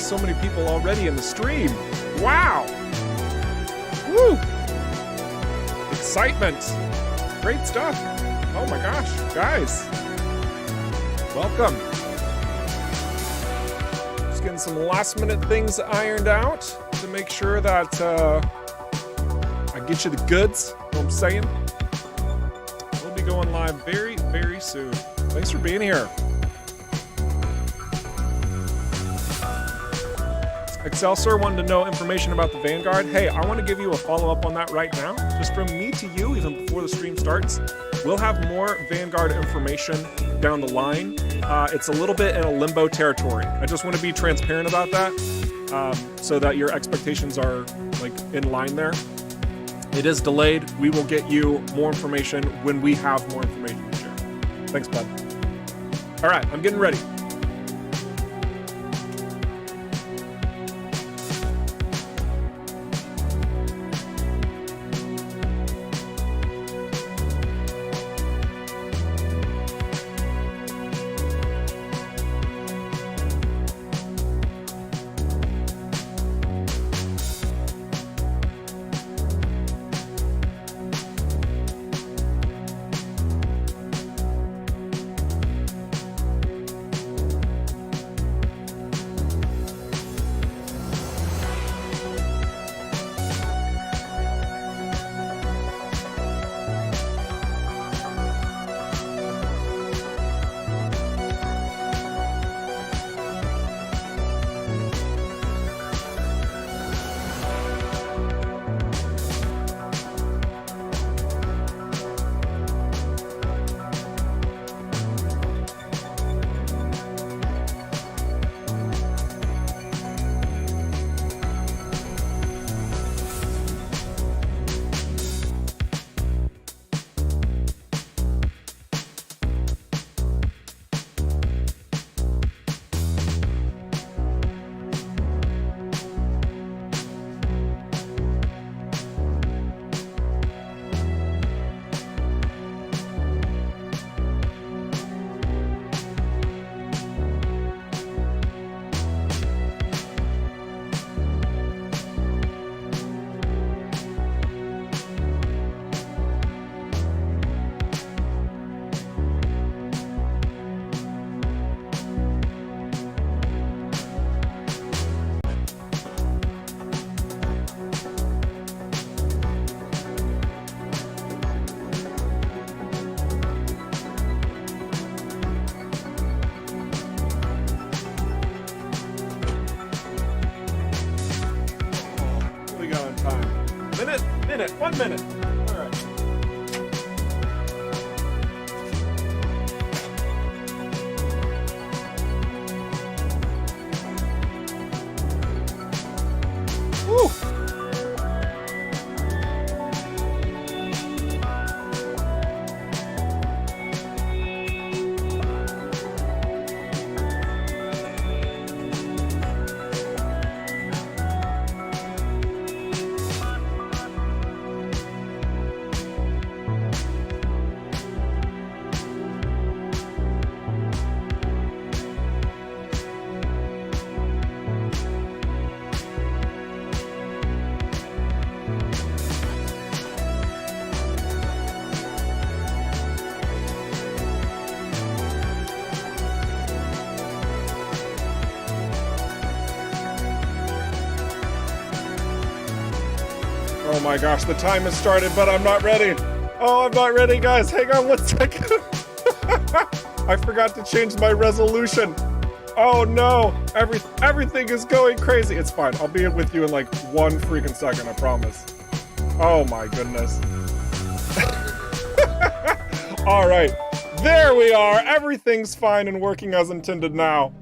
so many people already in the stream. Wow. Woo. Excitement. Great stuff. Oh my gosh, guys. Welcome. Just getting some last minute things ironed out to make sure that I get you the goods, you know what I'm saying? We'll be going live very, very soon. Thanks for being here. Excelsior wanted to know information about the Vanguard. Hey, I want to give you a follow-up on that right now. Just from me to you, even before the stream starts. We'll have more Vanguard information down the line. It's a little bit in a limbo territory. I just want to be transparent about that so that your expectations are like in line there. It is delayed. We will get you more information when we have more information to share. Thanks, bud. All right, I'm getting ready. Minute, 1 minute. All right. Woo. Oh my gosh, the time has started, but I'm not ready. Oh, I'm not ready, guys. Hang on 1 second. I forgot to change my resolution. Oh no, everything is going crazy. It's fine. I'll be with you in like 1 freaking second, I promise. Oh my goodness. All right, there we are. Everything's fine and working as intended now.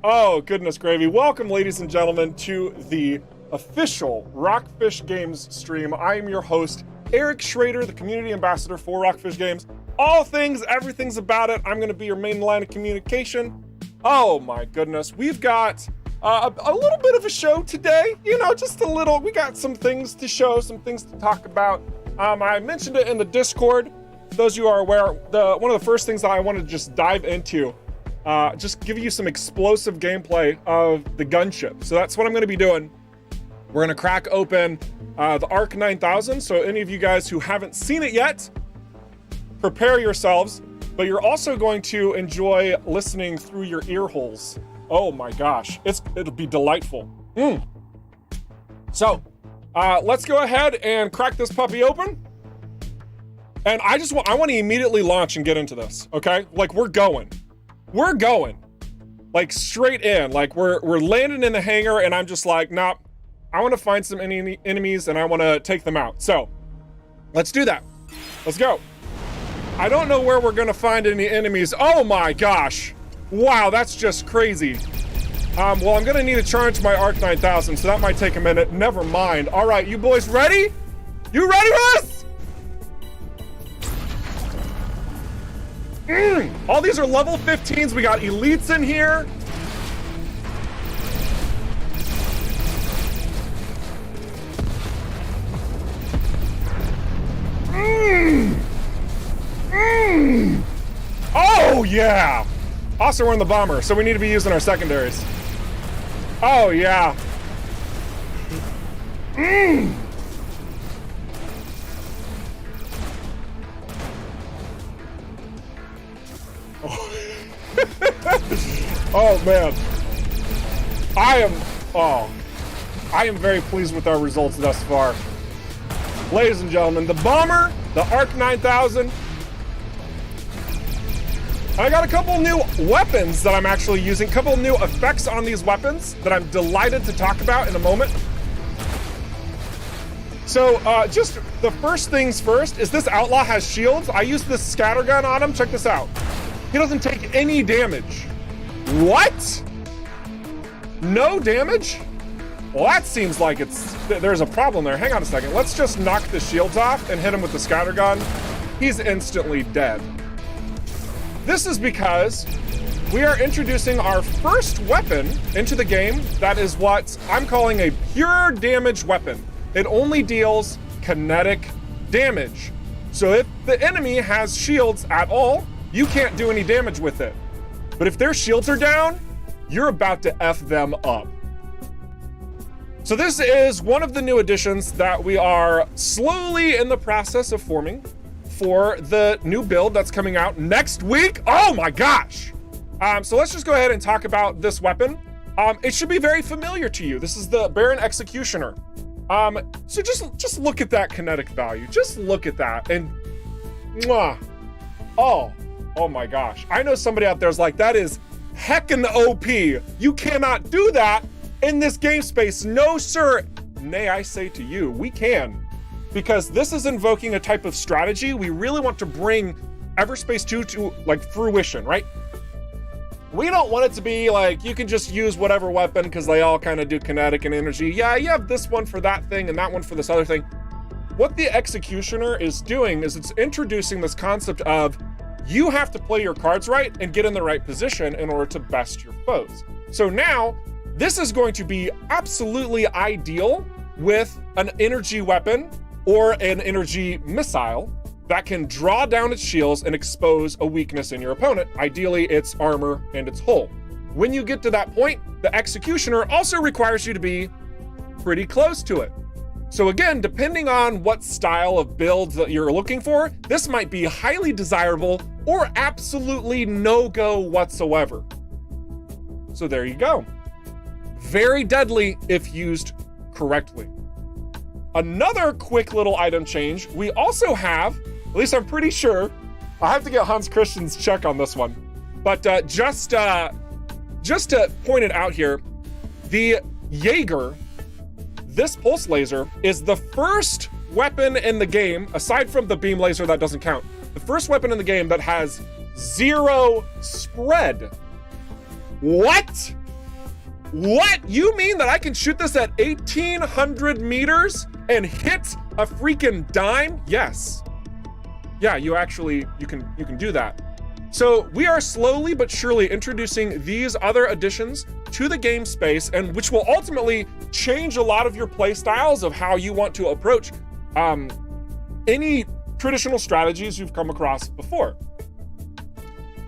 Oh, goodness gravy. Welcome, ladies and gentlemen, to the official Rockfish Games stream. I am your host, Eric Schrader, the community ambassador for Rockfish Games. All things, everything's about it. I'm going to be your main line of communication. Oh my goodness. We've got a little bit of a show today. You know, just a little. We got some things to show, some things to talk about. I mentioned it in the Discord. Those of you who are aware, one of the first things that I wanted to just dive into just give you some explosive gameplay of the gunship. So that's what I'm gonna be doing. We're gonna crack open the ARC-9000. So any of you guys who haven't seen it yet, prepare yourselves, but you're also going to enjoy listening through your ear holes. Oh my gosh, it'll be delightful. So let's go ahead and crack this puppy open. And I want to immediately launch and get into this, okay? Like we're going, like straight in, like we're landing in the hangar, and I'm just like, nah, I want to find some enemies and I want to take them out. So let's do that. Let's go. I don't know where we're gonna find any enemies. Oh my gosh. Wow, that's just crazy. Well, I'm gonna need to charge my ARC-9000, so that might take a minute. Never mind. All right, you boys ready? You ready for this? All these are level 15s. We got elites in here. Oh yeah. Also, we're in the bomber, so we need to be using our secondaries. Oh yeah. Oh man. I am very pleased with our results thus far. Ladies and gentlemen, the bomber, the ARC-9000. I got a couple new weapons that I'm actually using, a couple new effects on these weapons that I'm delighted to talk about in a moment. So just the first things first is this outlaw has shields. I used this scattergun on him. Check this out. He doesn't take any damage. What? No damage? Well, that seems like there's a problem there. Hang on a second. Let's just knock the shields off and hit him with the scattergun. He's instantly dead. This is because we are introducing our first weapon into the game that is what I'm calling a pure damage weapon. It only deals kinetic damage. So if the enemy has shields at all, you can't do any damage with it. But if their shields are down, you're about to F them up. So this is one of the new additions that we are slowly in the process of forming for the new build that's coming out next week. Oh my gosh. So let's just go ahead and talk about this weapon. It should be very familiar to you. This is the Baron Executioner. So just look at that kinetic value. Just look at that and mwah. Oh my gosh. I know somebody out there is like, that is heckin' OP. You cannot do that in this game space. No, sir. Nay, I say to you, we can. Because this is invoking a type of strategy we really want to bring EVERSPACE 2 to like fruition, right? We don't want it to be like, you can just use whatever weapon because they all kind of do kinetic and energy. Yeah, you have this one for that thing and that one for this other thing. What the Executioner is doing is it's introducing this concept of you have to play your cards right and get in the right position in order to best your foes. So now, this is going to be absolutely ideal with an energy weapon or an energy missile that can draw down its shields and expose a weakness in your opponent, ideally its armor and its hull. When you get to that point, the Executioner also requires you to be pretty close to it. So again, depending on what style of build that you're looking for, this might be highly desirable or absolutely no-go whatsoever. So there you go. Very deadly if used correctly. Another quick little item change, we also have, at least I'm pretty sure, I have to get Hans Christian's check on this one, but just to point it out here, the Jaeger, this pulse laser, is the first weapon in the game, aside from the beam laser that doesn't count, the first weapon in the game that has 0 spread. What? What? You mean that I can shoot this at 1,800 meters and hit a freaking dime? Yes. Yeah, you can do that. So we are slowly but surely introducing these other additions to the game space, and which will ultimately change a lot of your play styles of how you want to approach any traditional strategies you've come across before.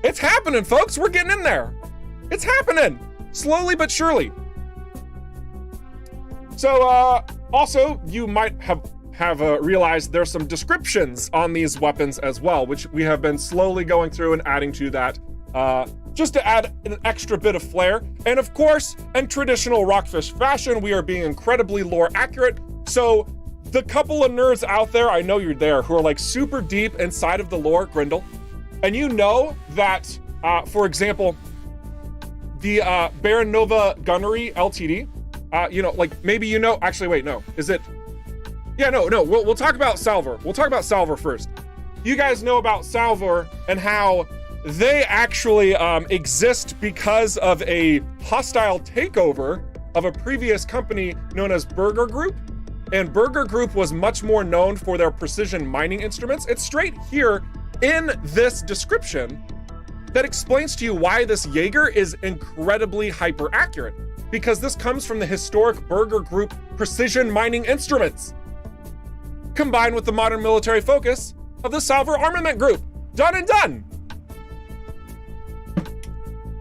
It's happening, folks. We're getting in there. It's happening, slowly but surely. So also, you might have realized there's some descriptions on these weapons as well, which we have been slowly going through and adding to that, just to add an extra bit of flair. And of course, in traditional Rockfish fashion, we are being incredibly lore accurate. So the couple of nerds out there, I know you're there, who are like super deep inside of the lore, Grindel, and you know that, for example, the Baron Nova Gunnery LTD, you know, like maybe you know, actually wait, no, is it? Yeah, no, we'll talk about Salvor. We'll talk about Salvor first. You guys know about Salvor and how they actually exist because of a hostile takeover of a previous company known as Burger Group. And Burger Group was much more known for their precision mining instruments. It's straight here in this description that explains to you why this Jaeger is incredibly hyper accurate, because this comes from the historic Burger Group precision mining instruments, combined with the modern military focus of the Salvor Armament Group. Done and done.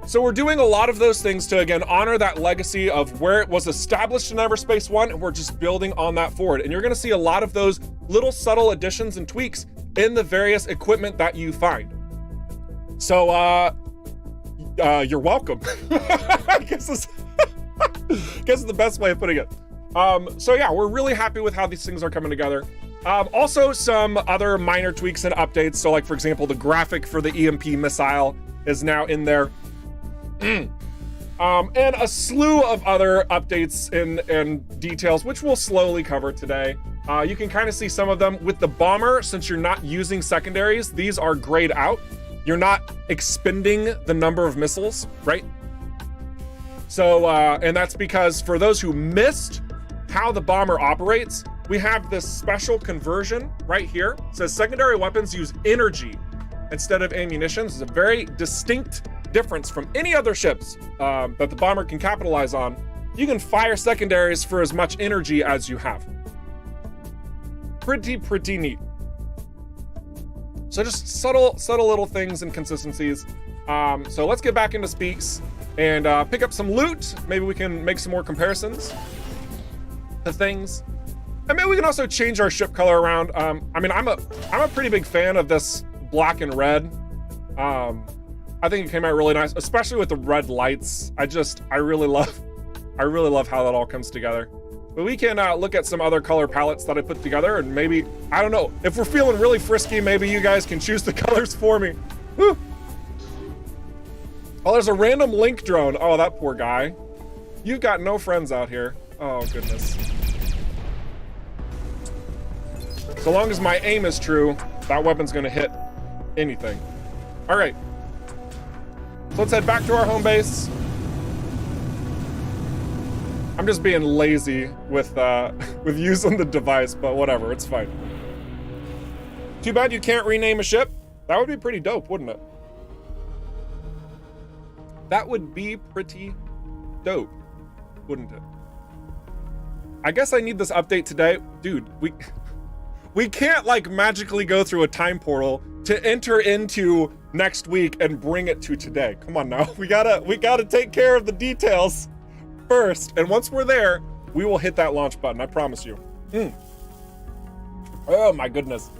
So we're doing a lot of those things to, again, honor that legacy of where it was established in EVERSPACE 1, and we're just building on that forward. And you're gonna see a lot of those little subtle additions and tweaks in the various equipment that you find. So, you're welcome. I guess it's the best way of putting it. So yeah, we're really happy with how these things are coming together. Also some other minor tweaks and updates. So like, for example, the graphic for the EMP missile is now in there. And a slew of other updates and details, which we'll slowly cover today. You can kind of see some of them with the bomber. Since you're not using secondaries, these are grayed out. You're not expending the number of missiles, right? So, and that's because for those who missed how the bomber operates, we have this special conversion right here. It says secondary weapons use energy instead of ammunition. This is a very distinct difference from any other ships that the bomber can capitalize on. You can fire secondaries for as much energy as you have. Pretty neat. So just subtle little things and consistencies. So let's get back into Speaks and pick up some loot. Maybe we can make some more comparisons to things. And maybe we can also change our ship color around. I mean, I'm a pretty big fan of this black and red. I think it came out really nice, especially with the red lights. I really love how that all comes together. But we can look at some other color palettes that I put together, and maybe, I don't know, if we're feeling really frisky, maybe you guys can choose the colors for me. Woo. Oh, there's a random Link drone. Oh, that poor guy. You've got no friends out here. Oh, goodness. So long as my aim is true, that weapon's gonna hit anything. All right. So let's head back to our home base. I'm just being lazy with using the device, but whatever, it's fine. Too bad you can't rename a ship. That would be pretty dope, wouldn't it? That would be pretty dope, wouldn't it? I guess I need this update today. Dude, we can't like magically go through a time portal to enter into next week and bring it to today. Come on now, we gotta take care of the details first, and once we're there, we will hit that launch button, I promise you. Oh my goodness.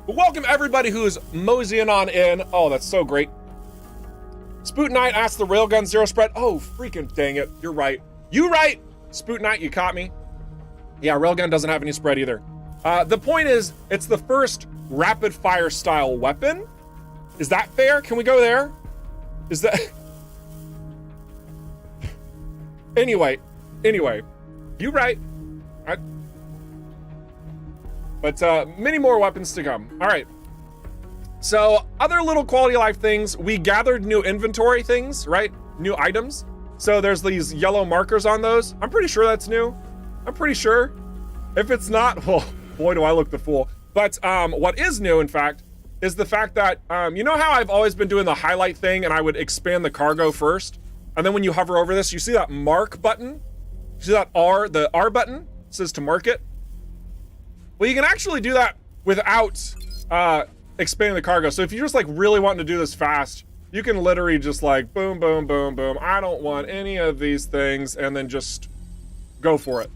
But welcome everybody who's moseying on in. Oh, that's so great. Spoot Knight asked the Railgun Zero spread. Oh, freaking dang it, you're right. You right, Spoot Knight, you caught me. Yeah, Railgun doesn't have any spread either. The point is, it's the first rapid fire style weapon. Is that fair? Can we go there? Is that... Anyway, you right. But many more weapons to come. All right. So other little quality of life things, we gathered new inventory things, right? New items. So there's these yellow markers on those. I'm pretty sure that's new. I'm pretty sure. If it's not, well, boy, do I look the fool. But what is new, in fact, is the fact that, you know how I've always been doing the highlight thing and I would expand the cargo first? And then when you hover over this, you see that mark button? You see that R, the R button? It says to mark it. Well, you can actually do that without expanding the cargo. So if you're just like really wanting to do this fast, You can literally just like boom, boom, boom, boom. I don't want any of these things, and then just go for it.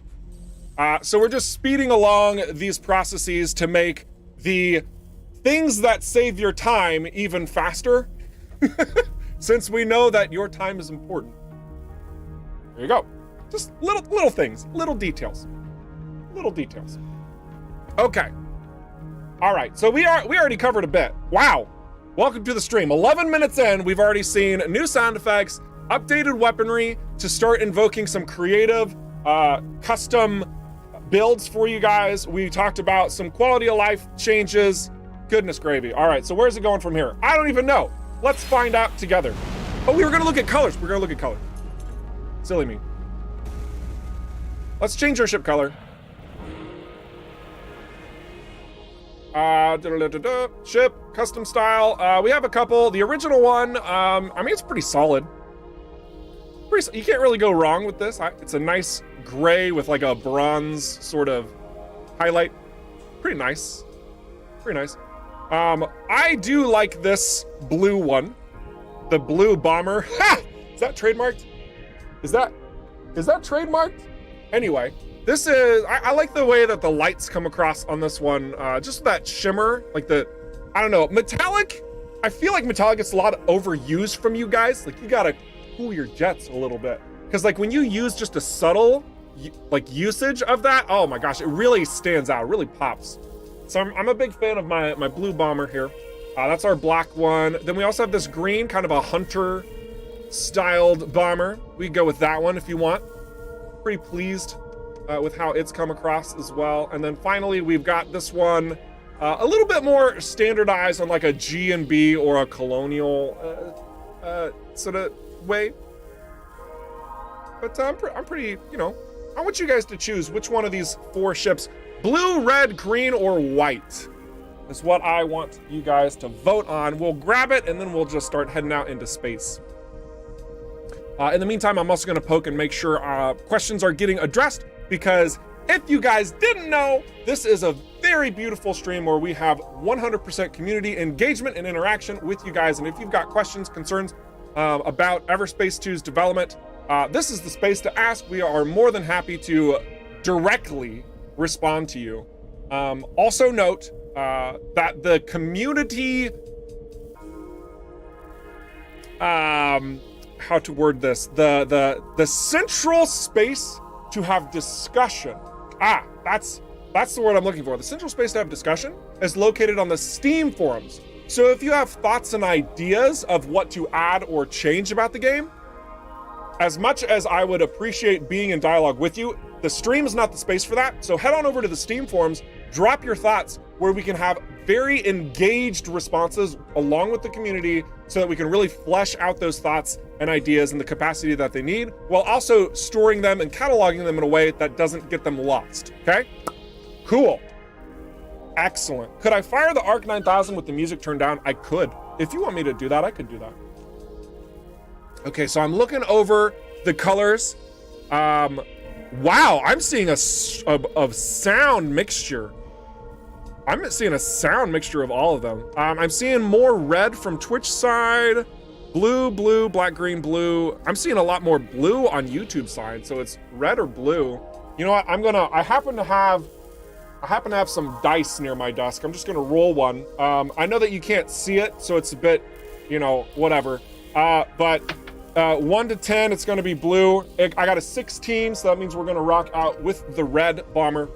So we're just speeding along these processes to make the things that save your time even faster, since we know that your time is important. There you go. Just little things, little details. Okay. All right, so we already covered a bit. Wow. Welcome to the stream. 11 minutes in, we've already seen new sound effects, updated weaponry to start invoking some creative, custom builds for you guys. We talked about some quality of life changes. Goodness gravy. All right, so where's it going from here? I don't even know. Let's find out together. Oh, we were gonna look at colors. We're gonna look at color. Silly me. Let's change our ship color. Ship, custom style. We have a couple. The original one, I mean, it's pretty solid. You can't really go wrong with this. It's a nice gray with like a bronze sort of highlight. Pretty nice. I do like this blue one. The blue bomber. Ha! Is that trademarked? Is that trademarked? Anyway, this is, I like the way that the lights come across on this one. Just that shimmer, like I don't know, metallic. I feel like metallic gets a lot overused from you guys. Like you gotta cool your jets a little bit. Because like when you use just a subtle like usage of that, oh my gosh, it really stands out, it really pops. So I'm a big fan of my blue bomber here. That's our black one. Then we also have this green, kind of a hunter styled bomber. We can go with that one if you want. Pretty pleased with how it's come across as well. And then finally, we've got this one a little bit more standardized on like a G&B or a colonial sort of way. But I'm pretty, you know, I want you guys to choose which one of these 4 ships, blue, red, green, or white, is what I want you guys to vote on. We'll grab it and then we'll just start heading out into space. In the meantime, I'm also gonna poke and make sure questions are getting addressed, because if you guys didn't know, this is a very beautiful stream where we have 100% community engagement and interaction with you guys. And if you've got questions, concerns about EVERSPACE 2's development, this is the space to ask. We are more than happy to directly respond to you. Also note that the community, how to word this, the central space to have discussion. That's the word I'm looking for. The central space to have discussion is located on the Steam forums. So if you have thoughts and ideas of what to add or change about the game, as much as I would appreciate being in dialogue with you, the stream is not the space for that. So head on over to the Steam forums, drop your thoughts, where we can have very engaged responses along with the community so that we can really flesh out those thoughts and ideas in the capacity that they need, while also storing them and cataloging them in a way that doesn't get them lost, okay? Cool. Excellent. Could I fire the ARC-9000 with the music turned down? I could. If you want me to do that, I could do that. Okay, so I'm looking over the colors. Wow, I'm seeing a sound mixture. I'm seeing a sound mixture of all of them. I'm seeing more red from Twitch side, blue, black, green, blue. I'm seeing a lot more blue on YouTube side, so it's red or blue. You know what, I happen to have some dice near my desk. I'm just gonna roll one. I know that you can't see it, so it's a bit, you know, whatever. But 1 to 10, it's gonna be blue. I got a 16, so that means we're gonna rock out with the red bomber.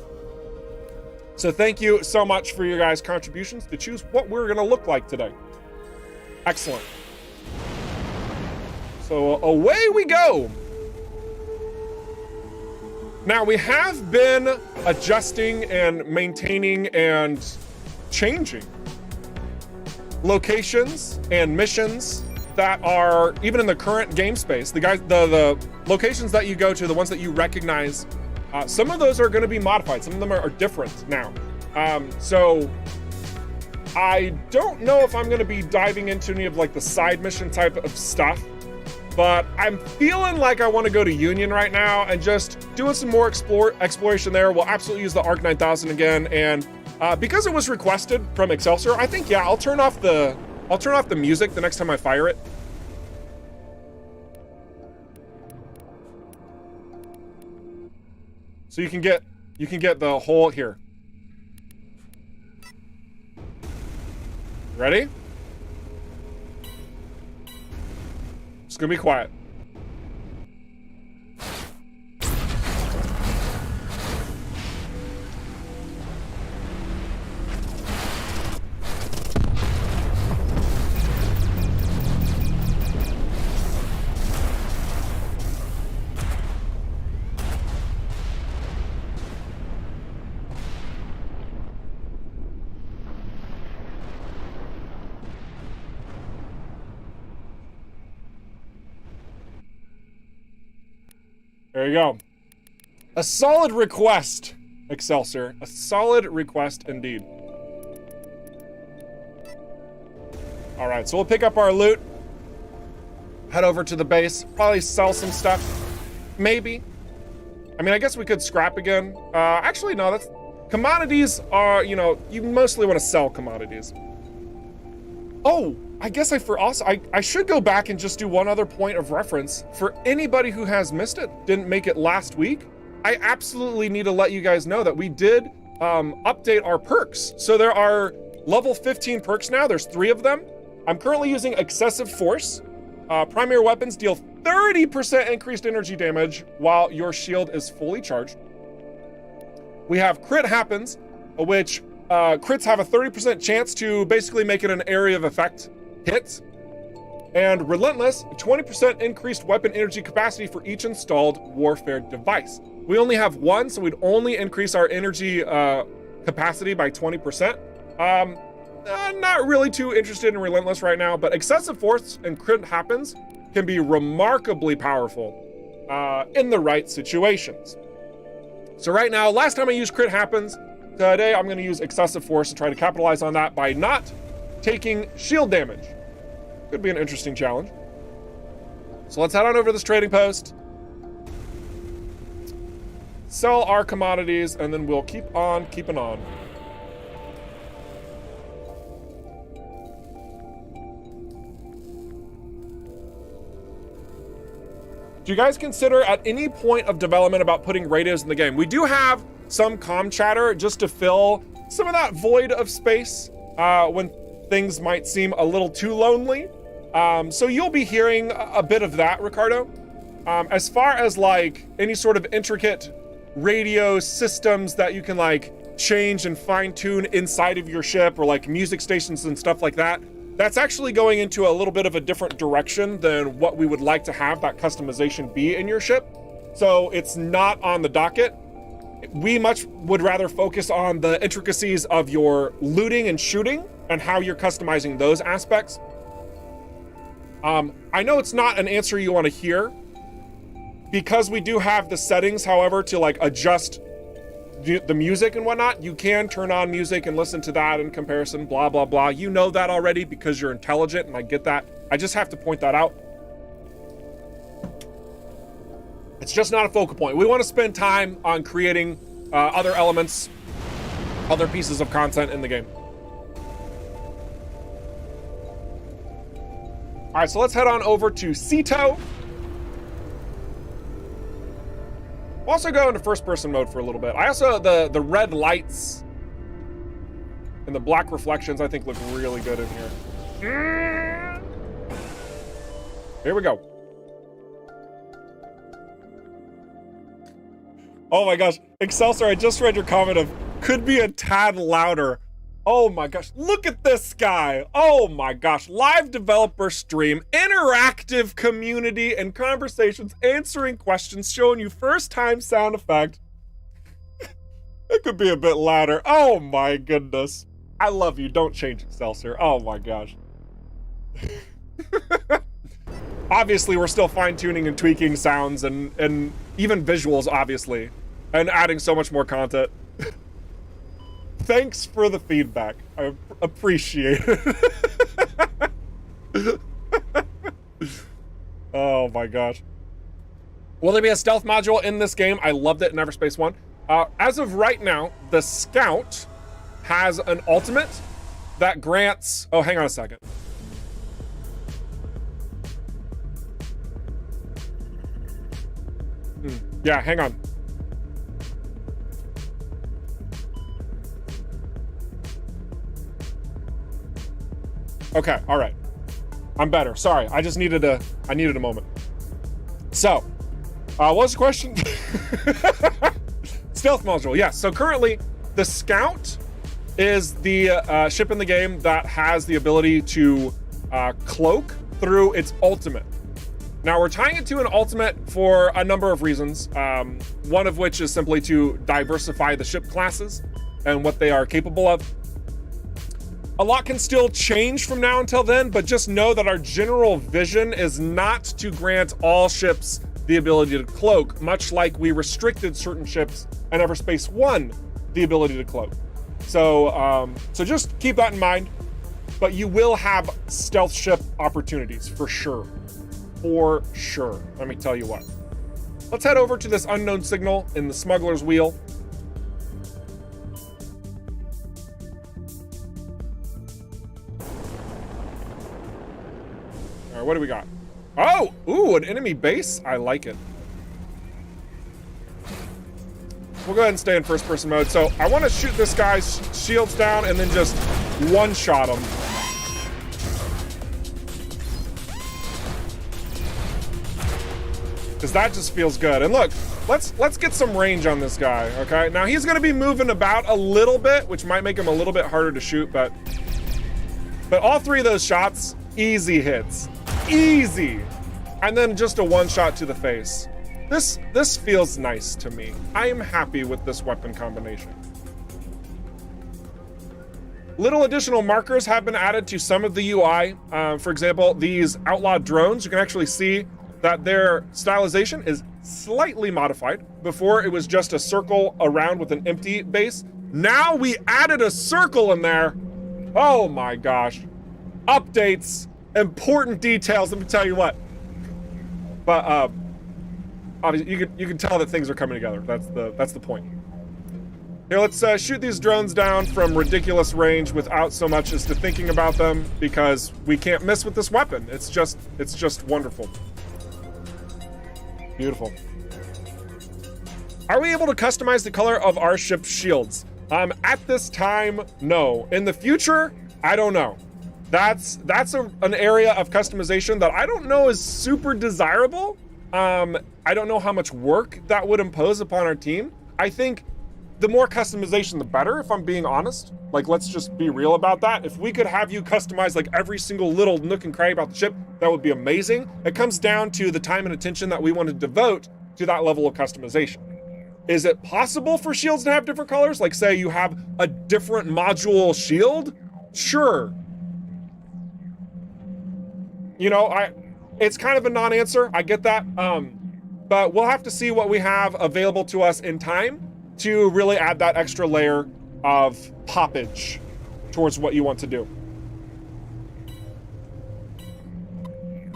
So thank you so much for your guys' contributions to choose what we're gonna look like today. Excellent. So away we go. Now we have been adjusting and maintaining and changing locations and missions that are even in the current game space. The locations that you go to, the ones that you recognize, some of those are going to be modified. Some of them are different now. So I don't know if I'm going to be diving into any of like the side mission type of stuff, but I'm feeling like I want to go to Union right now and just doing some more exploration there. We'll absolutely use the ARC-9000 again, and because it was requested from Excelsior, I think, yeah, I'll turn off the music the next time I fire it. So you can get the whole here. Ready? It's gonna be quiet. There you go. A solid request, Excelsior. A solid request indeed. All right, so we'll pick up our loot, head over to the base, probably sell some stuff, maybe. I mean, I guess we could scrap again. Actually, no, that's, commodities are, you know, you mostly want to sell commodities. Oh, I guess I should go back and just do one other point of reference for anybody who has missed it, didn't make it last week. I absolutely need to let you guys know that we did update our perks. So there are level 15 perks now. There's 3 of them. I'm currently using excessive force. Primary weapons deal 30% increased energy damage while your shield is fully charged. We have crit happens, which crits have a 30% chance to basically make it an area of effect hit. And relentless, 20% increased weapon energy capacity for each installed warfare device. We only have 1, so we'd only increase our energy capacity by 20%. Not really too interested in relentless right now, but excessive force and crit happens can be remarkably powerful in the right situations. So right now, last time I used crit happens, today I'm going to use excessive force to try to capitalize on that by not taking shield damage. Could be an interesting challenge. So let's head on over to this trading post, sell our commodities, and then we'll keep on keeping on. Do you guys consider at any point of development about putting radios in the game? We do have some comm chatter just to fill some of that void of space when things might seem a little too lonely. So you'll be hearing a bit of that, Ricardo. As far as like any sort of intricate radio systems that you can like change and fine tune inside of your ship, or like music stations and stuff like that, that's actually going into a little bit of a different direction than what we would like to have that customization be in your ship. So it's not on the docket. We much would rather focus on the intricacies of your looting and shooting and how you're customizing those aspects. I know it's not an answer you want to hear, because we do have the settings, however, to like adjust the music and whatnot. You can turn on music and listen to that in comparison, blah, blah, blah. You know that already because you're intelligent, and I get that. I just have to point that out. It's just not a focal point. We want to spend time on creating other elements, other pieces of content in the game. All right, so let's head on over to Ceto. We'll also go into first-person mode for a little bit. I also, the red lights and the black reflections, I think look really good in here. Here we go. Oh my gosh, Excelsior, I just read your comment of, could be a tad louder. Oh my gosh, look at this guy. Oh my gosh, live developer stream, interactive community and conversations, answering questions, showing you first time sound effect. It could be a bit louder. Oh my goodness. I love you, don't change Excelsior. Oh my gosh. Obviously, we're still fine tuning and tweaking sounds and even visuals, obviously, and adding so much more content. Thanks for the feedback. I appreciate it. Oh my gosh. Will there be a stealth module in this game? I loved it in EVERSPACE 1. As of right now, the Scout has an ultimate that grants... Oh, hang on a second. Yeah, hang on. Okay, all right. I'm better. Sorry, I needed a moment. So, what was the question? Stealth module, yes. So currently, the Scout is the ship in the game that has the ability to cloak through its ultimate. Now, we're tying it to an ultimate for a number of reasons, one of which is simply to diversify the ship classes and what they are capable of. A lot can still change from now until then, but just know that our general vision is not to grant all ships the ability to cloak, much like we restricted certain ships in EVERSPACE 1 the ability to cloak. So, so just keep that in mind, but you will have stealth ship opportunities for sure. For sure. Let me tell you what. Let's head over to this unknown signal in the smuggler's wheel. All right, what do we got? Oh, ooh, an enemy base. I like it. We'll go ahead and stay in first person mode. So I want to shoot this guy's shields down and then just one-shot him. Because that just feels good. And look, let's get some range on this guy, okay? Now he's gonna be moving about a little bit, which might make him a little bit harder to shoot, but all three of those shots, easy hits. Easy. And then just a one shot to the face. This feels nice to me. I am happy with this weapon combination. Little additional markers have been added to some of the UI. For example, these outlaw drones, you can actually see that their stylization is slightly modified. Before it was just a circle around with an empty base. Now we added a circle in there. Oh my gosh. Updates, important details, let me tell you what. But obviously you can tell that things are coming together. That's the point. Here, let's shoot these drones down from ridiculous range without so much as to thinking about them, because we can't miss with this weapon. It's just wonderful. Beautiful. Are we able to customize the color of our ship's shields? At this time, no. In the future, I don't know. That's an area of customization that I don't know is super desirable. I don't know how much work that would impose upon our team. I think the more customization, the better, if I'm being honest. Like, let's just be real about that. If we could have you customize like every single little nook and cranny about the ship, that would be amazing. It comes down to the time and attention that we want to devote to that level of customization. Is it possible for shields to have different colors? Like, say you have a different module shield? Sure. You know, it's kind of a non-answer. I get that. But we'll have to see what we have available to us in time to really add that extra layer of poppage towards what you want to do.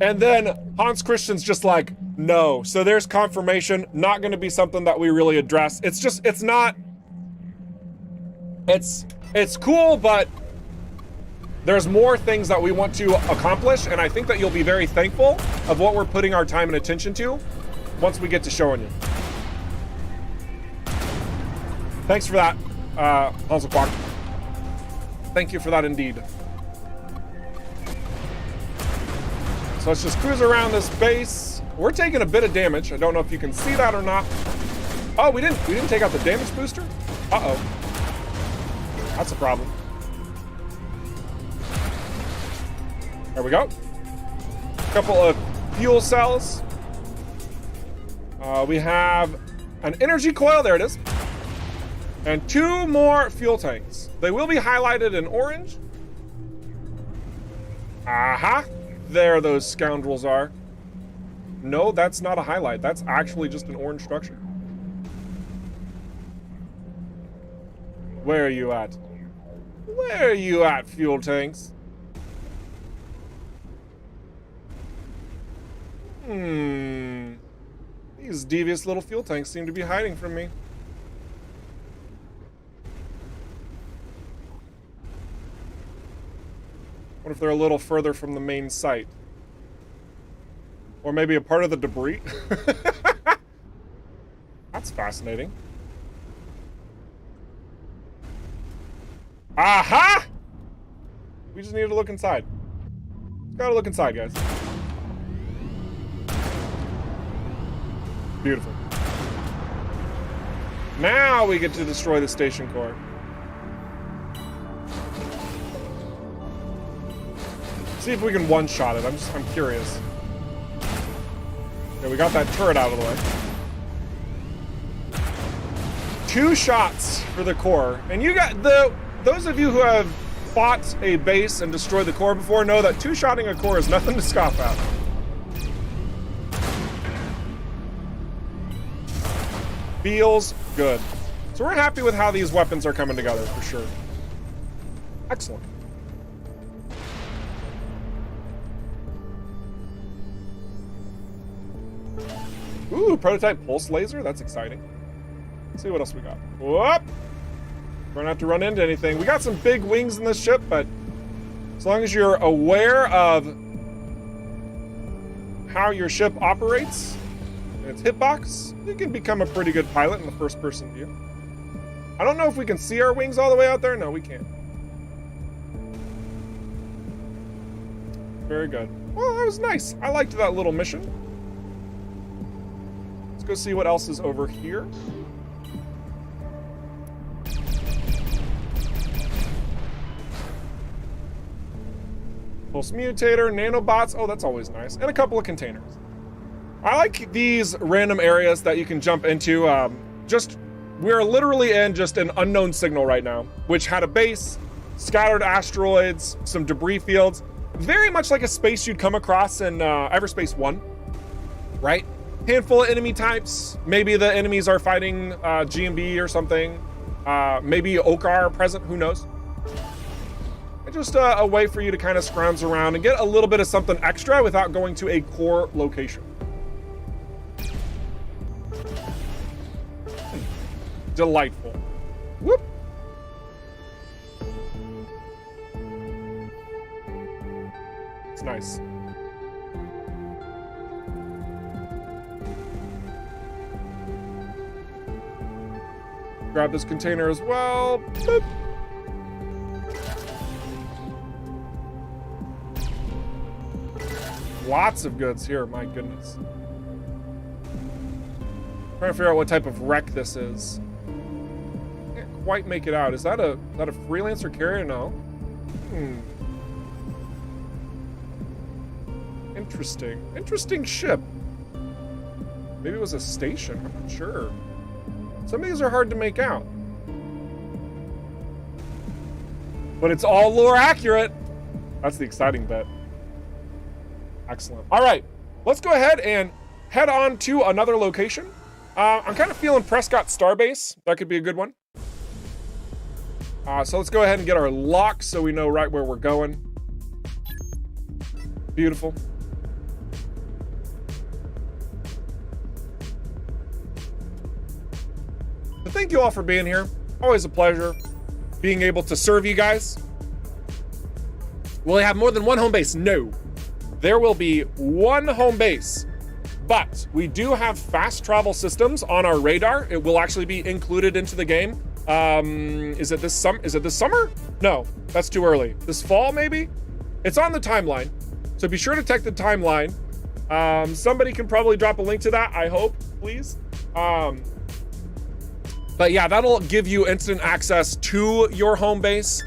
And then Hans Christian's just like, no. So there's confirmation, not going to be something that we really address. It's cool, but there's more things that we want to accomplish, and I think that you'll be very thankful of what we're putting our time and attention to once we get to showing you. Thanks for that, Hansel Quark. Thank you for that indeed. So let's just cruise around this base. We're taking a bit of damage. I don't know if you can see that or not. Oh, we didn't take out the damage booster? Uh-oh. That's a problem. There we go. A couple of fuel cells. We have an energy coil. There it is. And 2 more fuel tanks. They will be highlighted in orange. Aha! There those scoundrels are. No, that's not a highlight. That's actually just an orange structure. Where are you at? Where are you at, fuel tanks? These devious little fuel tanks seem to be hiding from me. What if they're a little further from the main site? Or maybe a part of the debris? That's fascinating. Aha! We just need to look inside. Gotta look inside, guys. Beautiful. Now we get to destroy the station core. See if we can one-shot it. I'm curious. Okay, we got that turret out of the way. 2 shots for the core. And you got those of you who have fought a base and destroyed the core before know that 2-shotting a core is nothing to scoff at. Feels good. So we're happy with how these weapons are coming together for sure. Excellent. Ooh, prototype pulse laser. That's exciting. Let's see what else we got. Whoop! Try not to run into anything. We got some big wings in this ship, but as long as you're aware of how your ship operates and its hitbox, you can become a pretty good pilot in the first-person view. I don't know if we can see our wings all the way out there. No, we can't. Very good. Well, that was nice. I liked that little mission. Let's go see what else is over here. Pulse mutator, nanobots. Oh, that's always nice. And a couple of containers. I like these random areas that you can jump into. We're literally in just an unknown signal right now, which had a base, scattered asteroids, some debris fields. Very much like a space you'd come across in EVERSPACE 1, right? Handful of enemy types. Maybe the enemies are fighting GMB or something. Maybe Okar present, who knows? And just a way for you to kind of scrounge around and get a little bit of something extra without going to a core location. Delightful. Whoop. It's nice. Grab this container as well. Boop. Lots of goods here, my goodness. Trying to figure out what type of wreck this is. Can't quite make it out. Is that a freelancer carrier? No. Interesting ship. Maybe it was a station. I'm not sure. Some of these are hard to make out. But it's all lore accurate. That's the exciting bit. Excellent. All right, let's go ahead and head on to another location. I'm kind of feeling Prescott Starbase. That could be a good one. So let's go ahead and get our lock so we know right where we're going. Beautiful. So thank you all for being here. Always a pleasure being able to serve you guys. Will we have more than one home base? No. There will be one home base, but we do have fast travel systems on our radar. It will actually be included into the game. Is it this summer? No, that's too early. This fall, maybe? It's on the timeline, so be sure to check the timeline. Somebody can probably drop a link to that, I hope, please. But yeah, that'll give you instant access to your home base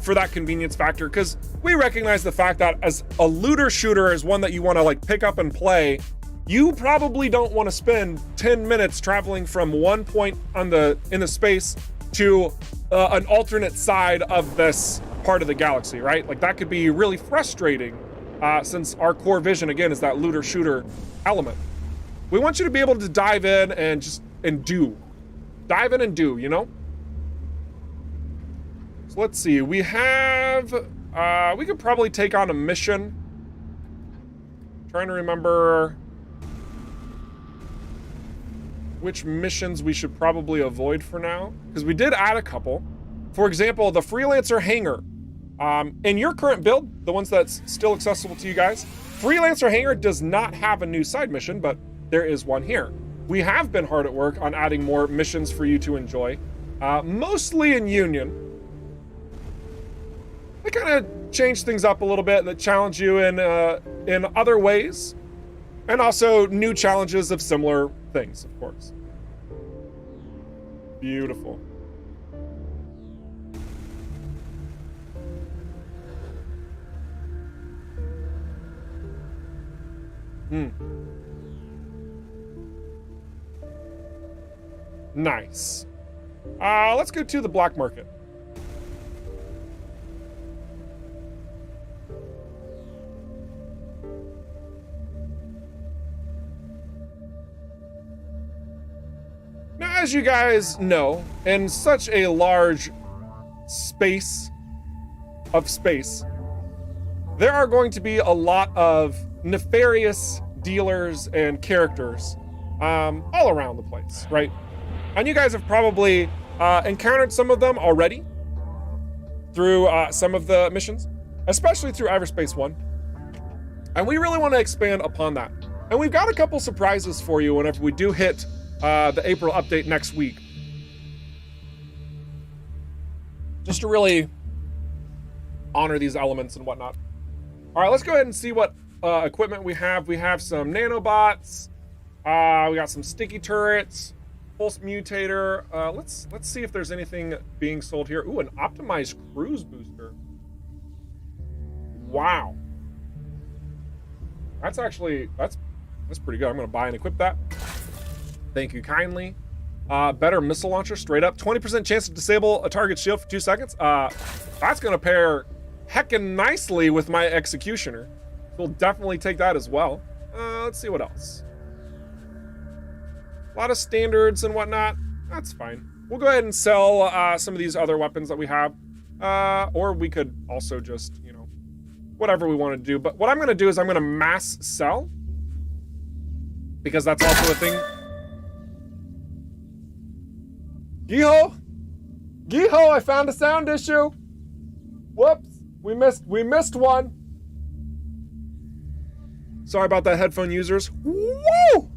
for that convenience factor, because we recognize the fact that as a looter shooter is one that you want to like pick up and play, you probably don't want to spend 10 minutes traveling from one point in the space to an alternate side of this part of the galaxy, right? Like that could be really frustrating since our core vision, again, is that looter shooter element. We want you to be able to dive in and dive in and do, you know? So let's see, we have, we could probably take on a mission. Trying to remember which missions we should probably avoid for now, because we did add a couple. For example, the Freelancer Hangar. In your current build, the ones that's still accessible to you guys, Freelancer Hangar does not have a new side mission, but there is one here. We have been hard at work on adding more missions for you to enjoy, mostly in Union. they kind of change things up a little bit, that challenge you in other ways, and also new challenges of similar things, of course. Beautiful. Nice. Let's go to the black market. Now, as you guys know, in such a large space of space, there are going to be a lot of nefarious dealers and characters all around the place, right? And you guys have probably encountered some of them already through some of the missions, especially through EVERSPACE 1. And we really want to expand upon that. And we've got a couple surprises for you whenever we do hit the April update next week. Just to really honor these elements and whatnot. All right, let's go ahead and see what equipment we have. We have some nanobots. We got some sticky turrets, pulse mutator. Let's see if there's anything being sold here. Ooh, an optimized cruise booster. Wow. That's actually, that's pretty good. I'm gonna buy and equip that. Thank you kindly. Better missile launcher, straight up. 20% chance to disable a target shield for 2 seconds. That's gonna pair heckin' nicely with my executioner. We'll definitely take that as well. Let's see what else. A lot of standards and whatnot. That's fine. We'll go ahead and sell some of these other weapons that we have. Or we could also just, you know, whatever we want to do. But what I'm gonna do is I'm gonna mass sell, because that's also a thing. Giho, I found a sound issue. Whoops, we missed one. Sorry about that, headphone users. Woo!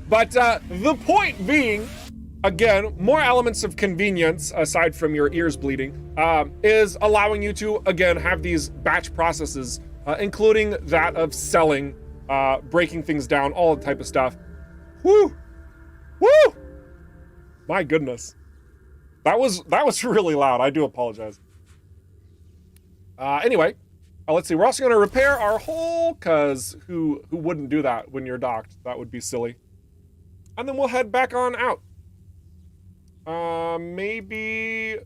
But the point being, again, more elements of convenience, aside from your ears bleeding, is allowing you to, again, have these batch processes, including that of selling, breaking things down, all the type of stuff. Woo! Woo! My goodness. That was really loud. I do apologize. Anyway, let's see. We're also going to repair our hull, because who wouldn't do that when you're docked? That would be silly. And then we'll head back on out. Maybe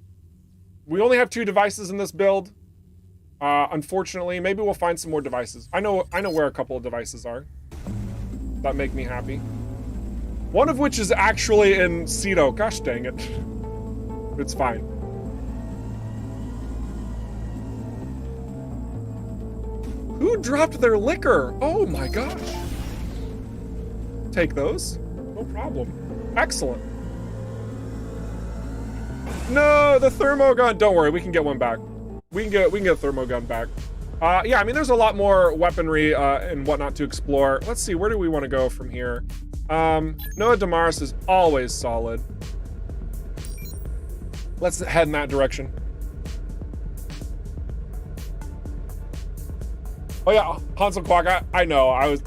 we only have 2 devices in this build. Unfortunately, maybe we'll find some more devices. I know where a couple of devices are that make me happy. One of which is actually in Cedo. Gosh dang it. It's fine. Who dropped their liquor? Oh my gosh. Take those. No problem. Excellent. No, the thermogun. Don't worry, we can get one back. We can get a thermogun back. Yeah, I mean, there's a lot more weaponry and whatnot to explore. Let's see, where do we want to go from here? Noah Damaris is always solid. Let's head in that direction. Oh yeah, Hansel Quack, I know, I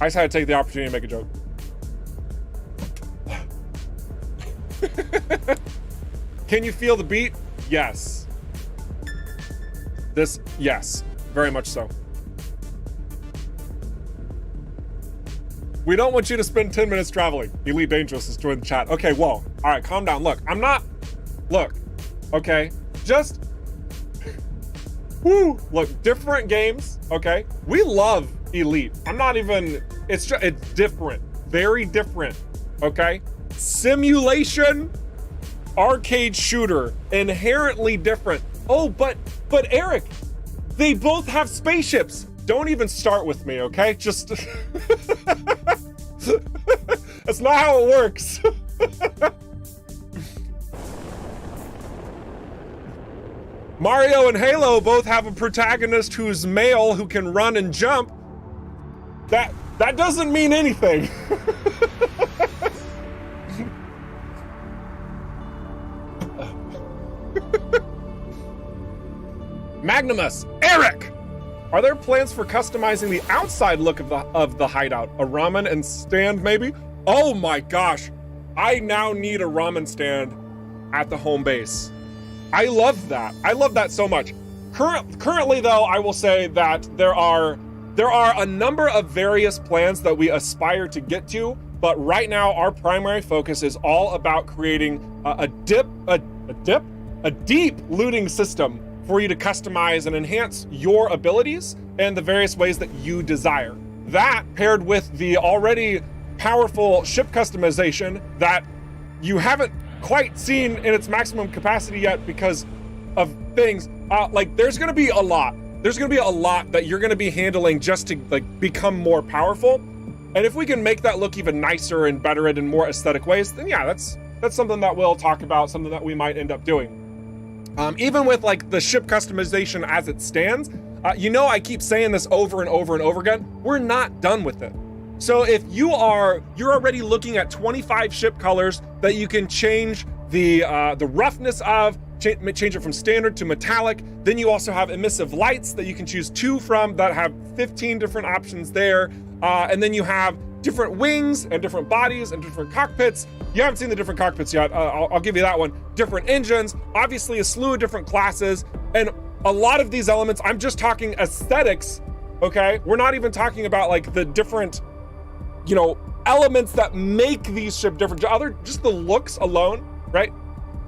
just had to take the opportunity to make a joke. Can you feel the beat? Yes. Yes, very much so. We don't want you to spend 10 minutes traveling. Elite Dangerous has joined the chat. Okay, whoa. All right, calm down. Look, look, okay? Just, woo, look, different games, okay? We love Elite. I'm not even, it's different, very different, okay? Simulation, arcade shooter, inherently different. Oh, but Eric, they both have spaceships. Don't even start with me, okay? Just, that's not how it works. Mario and Halo both have a protagonist who's male, who can run and jump. That doesn't mean anything. Magnimus, Eric, are there plans for customizing the outside look of the hideout? A ramen and stand, maybe? Oh my gosh, I now need a ramen stand at the home base. I love that. I love that so much. Currently, though, I will say that there are a number of various plans that we aspire to get to, but right now our primary focus is all about creating a deep looting system for you to customize and enhance your abilities and the various ways that you desire. That, paired with the already powerful ship customization that you haven't quite seen in its maximum capacity yet because of things, like there's gonna be a lot. There's gonna be a lot that you're gonna be handling just to like become more powerful. And if we can make that look even nicer and better it in more aesthetic ways, then yeah, that's something that we'll talk about, something that we might end up doing. Even with like the ship customization as it stands, you know, I keep saying this over and over and over again, we're not done with it. So if you're already looking at 25 ship colors that you can change the roughness of, change it from standard to metallic. Then you also have emissive lights that you can choose 2 from that have 15 different options there. And then you have different wings and different bodies and different cockpits. You haven't seen the different cockpits yet. I'll give you that one. Different engines, obviously a slew of different classes. And a lot of these elements, I'm just talking aesthetics, okay? We're not even talking about like the different, you know, elements that make these ship different. Just the looks alone, right?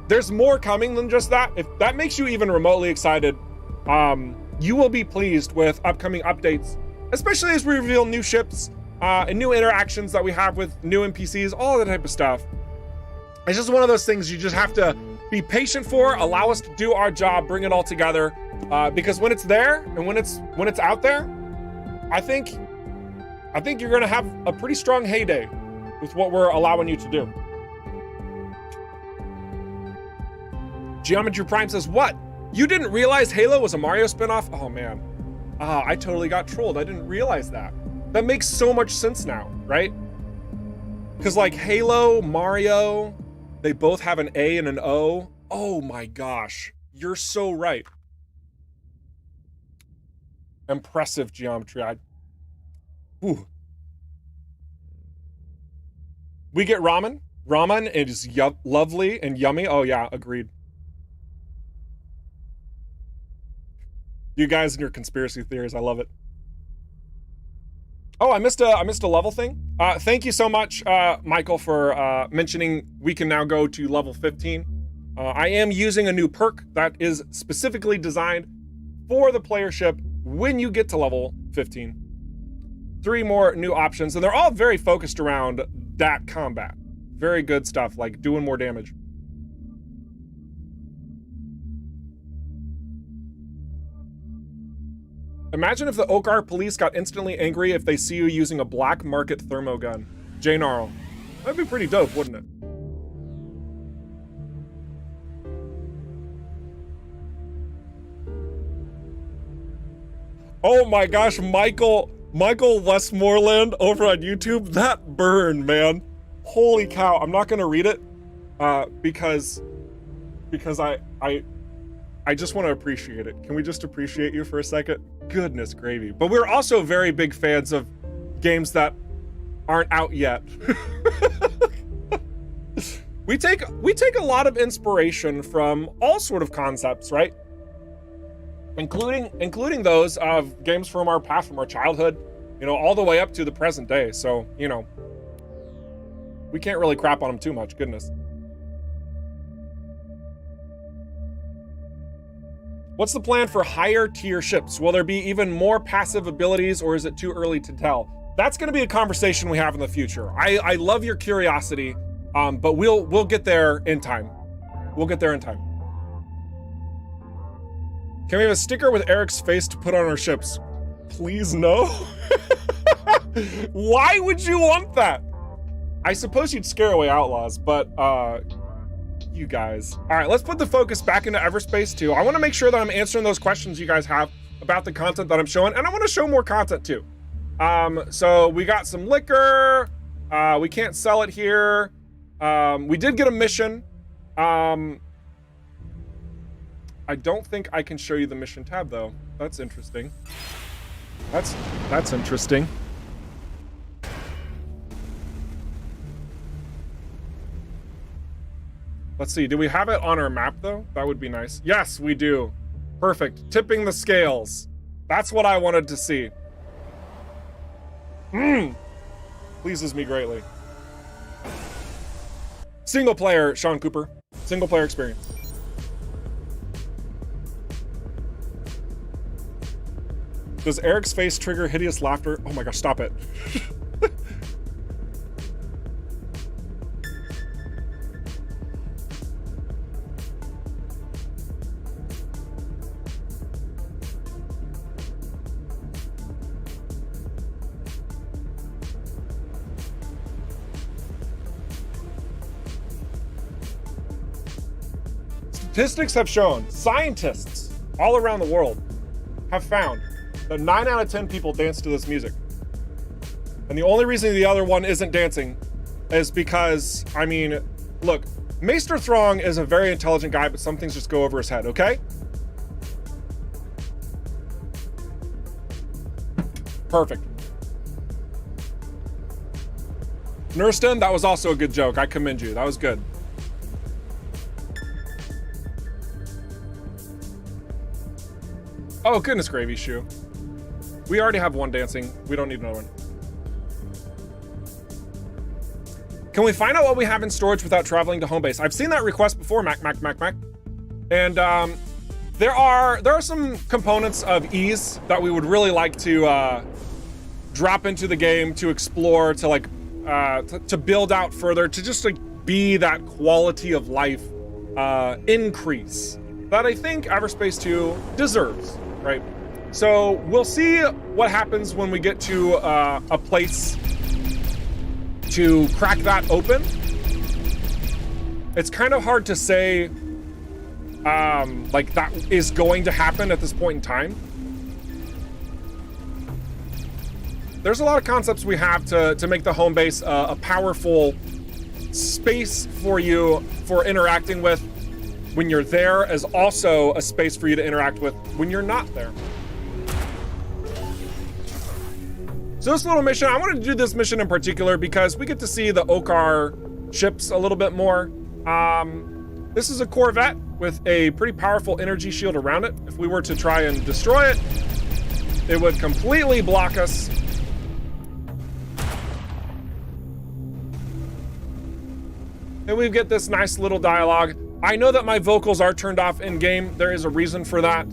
There's more coming than just that. If that makes you even remotely excited, you will be pleased with upcoming updates, especially as we reveal new ships and new interactions that we have with new NPCs, all that type of stuff. It's just one of those things you just have to be patient for, allow us to do our job, bring it all together, because when it's there and when it's out there, I think you're gonna have a pretty strong heyday with what we're allowing you to do. Geometry Prime says, what? You didn't realize Halo was a Mario spinoff? Oh man, I totally got trolled. I didn't realize that. That makes so much sense now, right? Because like Halo, Mario, they both have an A and an O. Oh my gosh, you're so right. Impressive geometry. Ooh. We get ramen. Ramen is lovely and yummy. Oh yeah, agreed. You guys and your conspiracy theories, I love it. Oh, I missed a level thing. Thank you so much, Michael, for mentioning we can now go to level 15. I am using a new perk that is specifically designed for the player ship when you get to level 15. 3 more new options, and they're all very focused around that combat. Very good stuff, like doing more damage. Imagine if the Okar police got instantly angry if they see you using a black market thermogun. Jay Gnarl. That'd be pretty dope, wouldn't it? Oh my gosh, Michael Westmoreland over on YouTube. That burn, man. Holy cow. I'm not gonna read it because I just want to appreciate it. Can we just appreciate you for a second? Goodness gravy. But we're also very big fans of games that aren't out yet. we take a lot of inspiration from all sort of concepts, right? Including those of games from our past, from our childhood, you know, all the way up to the present day. So, you know, we can't really crap on them too much, goodness. What's the plan for higher tier ships? Will there be even more passive abilities, or is it too early to tell? That's gonna be a conversation we have in the future. I love your curiosity, but we'll get there in time. We'll get there in time. Can we have a sticker with Eric's face to put on our ships? Please no. Why would you want that? I suppose you'd scare away outlaws, but you guys. All right, let's put the focus back into EVERSPACE 2. I want to make sure that I'm answering those questions you guys have about the content that I'm showing, and I want to show more content too. So we got some liquor. We can't sell it here. We did get a mission. I don't think I can show you the mission tab though. That's interesting. That's interesting. Let's see, do we have it on our map though? That would be nice. Yes, we do. Perfect. Tipping the scales. That's what I wanted to see. Pleases me greatly. Single player, Sean Cooper. Single player experience. Does Eric's face trigger hideous laughter? Oh my gosh, stop it. Statistics have shown, scientists all around the world have found that 9 out of 10 people dance to this music. And the only reason the other one isn't dancing is because, I mean, look, Maester Throng is a very intelligent guy, but some things just go over his head, okay? Perfect. Nurston, that was also a good joke. I commend you. That was good. Oh, goodness gravy, Shoe. We already have one dancing. We don't need another one. Can we find out what we have in storage without traveling to home base? I've seen that request before, Mac. And there are some components of ease that we would really like to drop into the game, to explore, to like to build out further, to just like be that quality of life increase that I think EVERSPACE 2 deserves, right? So we'll see what happens when we get to a place to crack that open. It's kind of hard to say like that is going to happen at this point in time. There's a lot of concepts we have to make the home base a powerful space for you for interacting with when you're there, as also a space for you to interact with when you're not there. So this little mission, I wanted to do this mission in particular because we get to see the Okar ships a little bit more. This is a Corvette with a pretty powerful energy shield around it. If we were to try and destroy it, it would completely block us. And we get this nice little dialogue. I know that my vocals are turned off in game. There is a reason for that.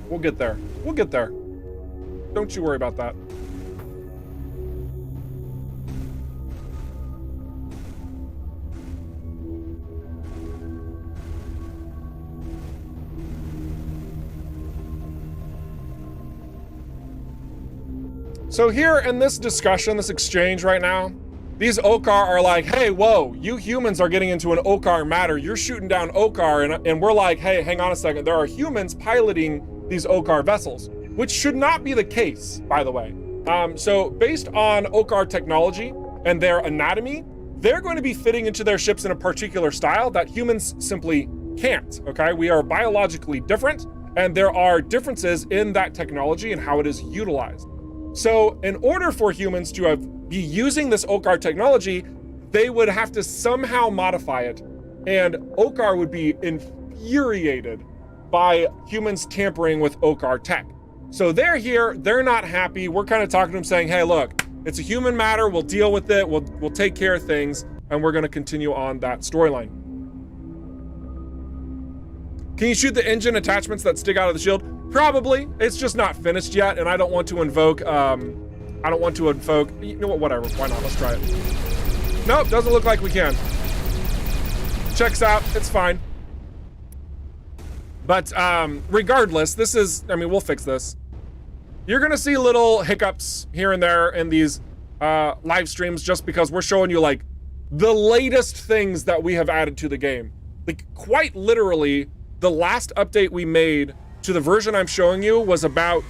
We'll get there. We'll get there. Don't you worry about that. So here in this discussion, this exchange right now, these Okar are like, hey, whoa, you humans are getting into an Okar matter. You're shooting down Okar, and we're like, hey, hang on a second. There are humans piloting these Okar vessels, which should not be the case, by the way. So based on Okar technology and their anatomy, they're going to be fitting into their ships in a particular style that humans simply can't, okay? We are biologically different, and there are differences in that technology and how it is utilized. So in order for humans to be using this Okar technology, they would have to somehow modify it, and Okar would be infuriated by humans tampering with Okar tech. So they're here, they're not happy. We're kind of talking to them saying, hey, look, it's a human matter, we'll deal with it, we'll take care of things, and we're gonna continue on that storyline. Can you shoot the engine attachments that stick out of the shield? Probably. It's just not finished yet, and I don't want to invoke, you know what, whatever, why not, let's try it. Nope, doesn't look like we can. Checks out, it's fine. But regardless, this is, I mean, we'll fix this. You're gonna see little hiccups here and there in these live streams just because we're showing you like the latest things that we have added to the game. Like quite literally, the last update we made to the version I'm showing you was about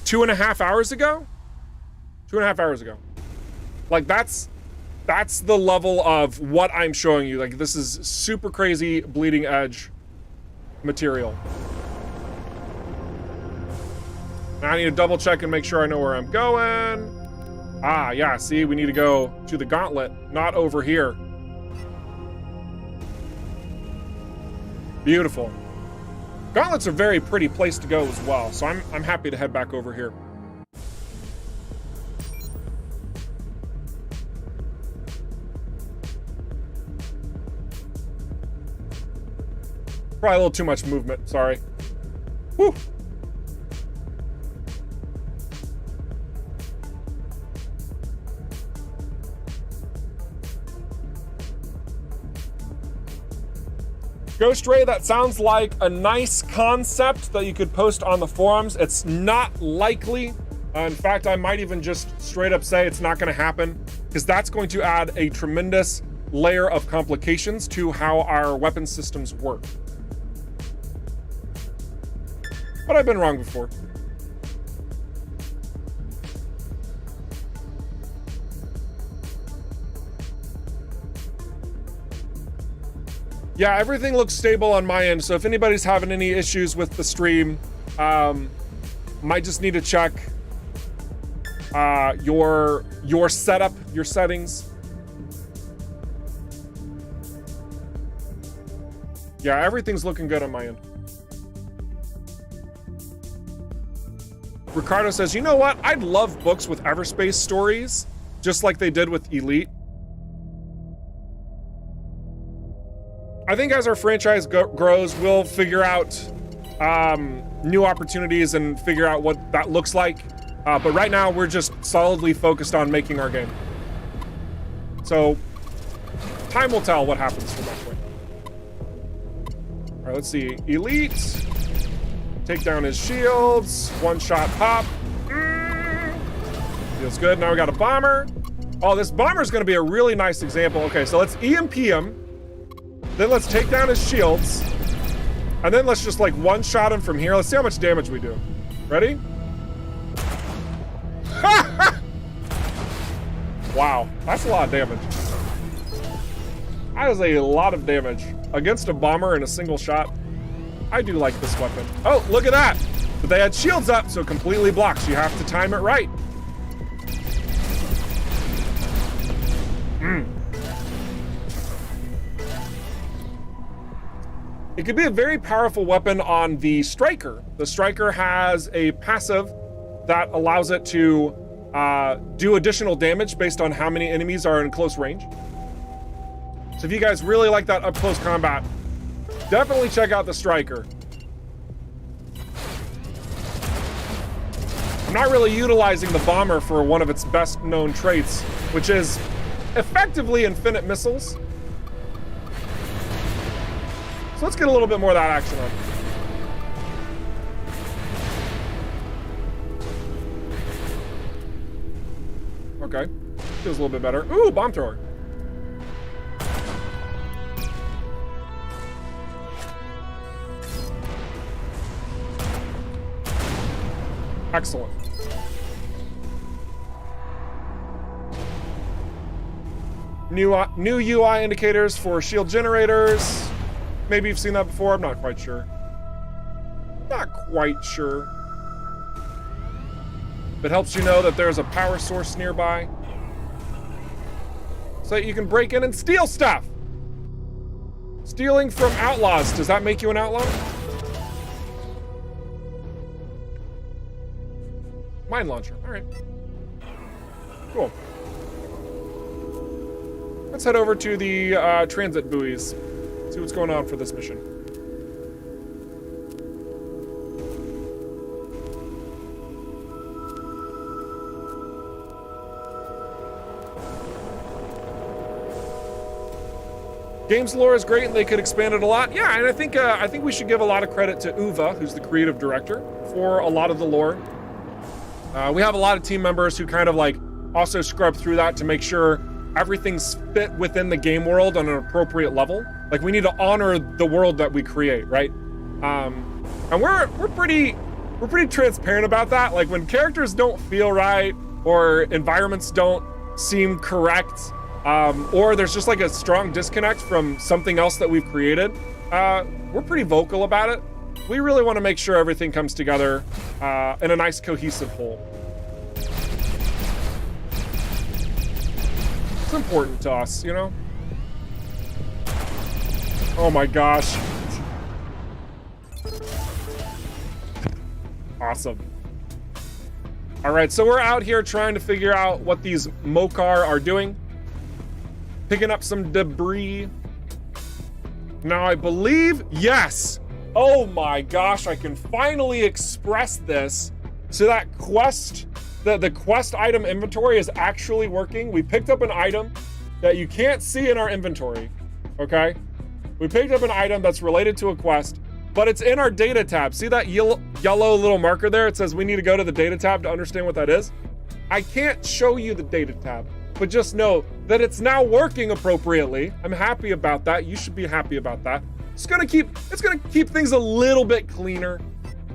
2.5 hours ago. 2.5 hours ago. Like that's That's the level of what I'm showing you. Like, this is super crazy bleeding edge material. Now I need to double check and make sure I know where I'm going. Ah, yeah, see, we need to go to the gauntlet, not over here. Beautiful. Gauntlet's a very pretty place to go as well, so I'm happy to head back over here. Probably a little too much movement, sorry. Whew. Ghost Ray, that sounds like a nice concept that you could post on the forums. It's not likely. In fact, I might even just straight up say it's not going to happen, because that's going to add a tremendous layer of complications to how our weapon systems work. But I've been wrong before. Yeah, everything looks stable on my end, so if anybody's having any issues with the stream, might just need to check your setup, your settings. Yeah, everything's looking good on my end. Ricardo says, you know what? I'd love books with EVERSPACE stories, just like they did with Elite. I think as our franchise grows, we'll figure out new opportunities and figure out what that looks like. But right now, we're just solidly focused on making our game. So, time will tell what happens from that point. All right, let's see. Elite. Take down his shields. One-shot pop. Feels good. Now we got a bomber. Oh, this bomber's going to be a really nice example. Okay, so let's EMP him. Then let's take down his shields. And then let's just like one-shot him from here. Let's see how much damage we do. Ready? Wow, that's a lot of damage. That is a lot of damage. Against a bomber in a single shot. I do like this weapon. Oh, look at that. But they had shields up, so it completely blocks. You have to time it right. It could be a very powerful weapon on the Striker. The Striker has a passive that allows it to do additional damage based on how many enemies are in close range. So if you guys really like that up close combat, definitely check out the Striker. I'm not really utilizing the bomber for one of its best known traits, which is effectively infinite missiles. So let's get a little bit more of that action on. Okay, feels a little bit better. Ooh, bomb thrower. Excellent. New UI indicators for shield generators. Maybe you've seen that before, I'm not quite sure. Not quite sure. It helps you know that there's a power source nearby, so that you can break in and steal stuff. Stealing from outlaws, does that make you an outlaw? Mine launcher, all right. Cool. Let's head over to the transit buoys. See what's going on for this mission. Games lore is great and they could expand it a lot. Yeah, and I think we should give a lot of credit to Uva, who's the creative director, for a lot of the lore. We have a lot of team members who kind of like also scrub through that to make sure everything's fit within the game world on an appropriate level. Like, we need to honor the world that we create, right? And we're pretty transparent about that. Like, when characters don't feel right or environments don't seem correct, or there's just like a strong disconnect from something else that we've created, we're pretty vocal about it. We really want to make sure everything comes together in a nice cohesive whole. It's important to us, you know? Oh my gosh. Awesome. All right, so we're out here trying to figure out what these Mokar are doing. Picking up some debris. Now I believe, yes. Oh my gosh, I can finally express this. So that quest, the quest item inventory is actually working. We picked up an item that you can't see in our inventory, okay? We picked up an item that's related to a quest, but it's in our data tab. See that yellow little marker there? It says we need to go to the data tab to understand what that is. I can't show you the data tab, but just know that it's now working appropriately. I'm happy about that. You should be happy about that. It's gonna keep things a little bit cleaner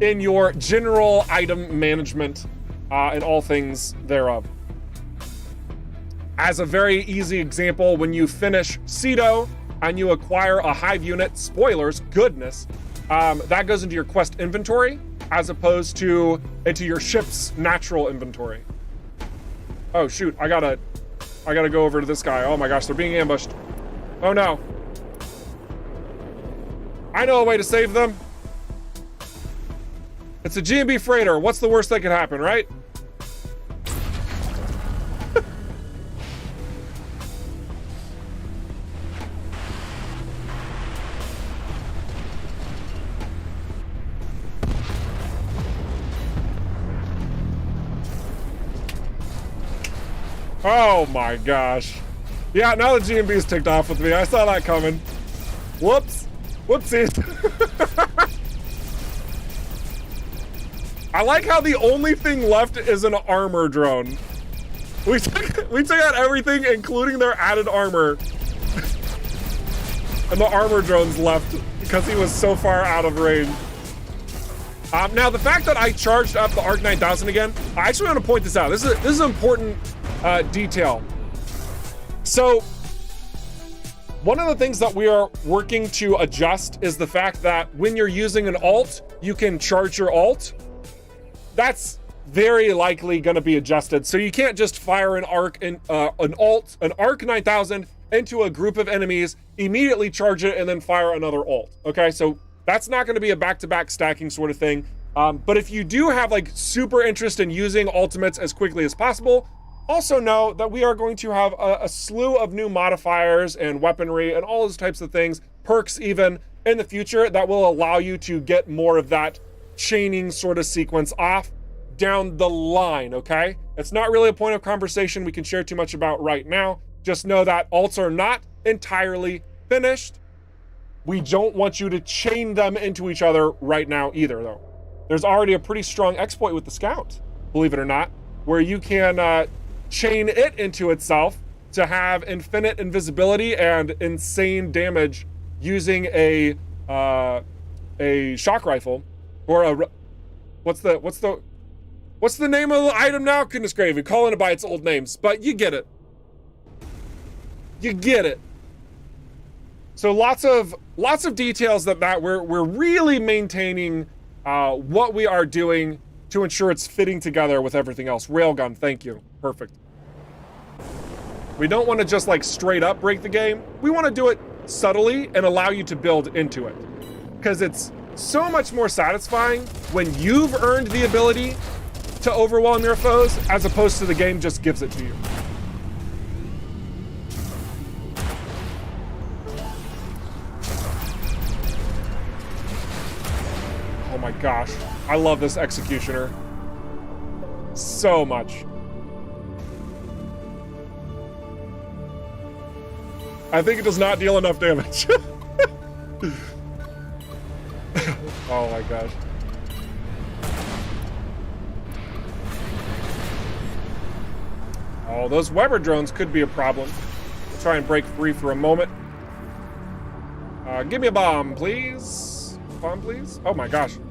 in your general item management and all things thereof. As a very easy example, when you finish Cedo and you acquire a hive unit, spoilers, goodness, that goes into your quest inventory as opposed to into your ship's natural inventory. Oh shoot, I gotta go over to this guy. Oh my gosh, they're being ambushed. Oh no. I know a way to save them. It's a G&B freighter. What's the worst that could happen, right? Oh my gosh. Yeah, now the G&B's ticked off with me. I saw that coming. Whoops. Whoopsies. I like how the only thing left is an armor drone. We took out everything, including their added armor. And the armor drone's left because he was so far out of range. Now, the fact that I charged up the ARC-9000 again, I actually want to point this out. This is an important detail. So, one of the things that we are working to adjust is the fact that when you're using an alt, you can charge your alt. That's very likely going to be adjusted. So you can't just fire an ARC-9000 into a group of enemies, immediately charge it, and then fire another alt. Okay, so that's not going to be a back-to-back stacking sort of thing. But if you do have like super interest in using ultimates as quickly as possible, also know that we are going to have a slew of new modifiers and weaponry and all those types of things, perks even, in the future that will allow you to get more of that chaining sort of sequence off down the line, okay? It's not really a point of conversation we can share too much about right now. Just know that alts are not entirely finished. We don't want you to chain them into each other right now either, though. There's already a pretty strong exploit with the Scout, believe it or not, where you can chain it into itself to have infinite invisibility and insane damage using a shock rifle, or a what's the name of the item now? Goodness gravy, calling it by its old names, but you get it. You get it. So lots of details that we're really maintaining what we are doing to ensure it's fitting together with everything else. Railgun, thank you. Perfect. We don't want to just like straight up break the game. We want to do it subtly and allow you to build into it. Because it's so much more satisfying when you've earned the ability to overwhelm your foes as opposed to the game just gives it to you. Oh my gosh, I love this executioner so much. I think it does not deal enough damage. Oh my gosh. Oh, those Weber drones could be a problem. I'll try and break free for a moment. Give me a bomb, please. Bomb, please. Oh my gosh. Okay.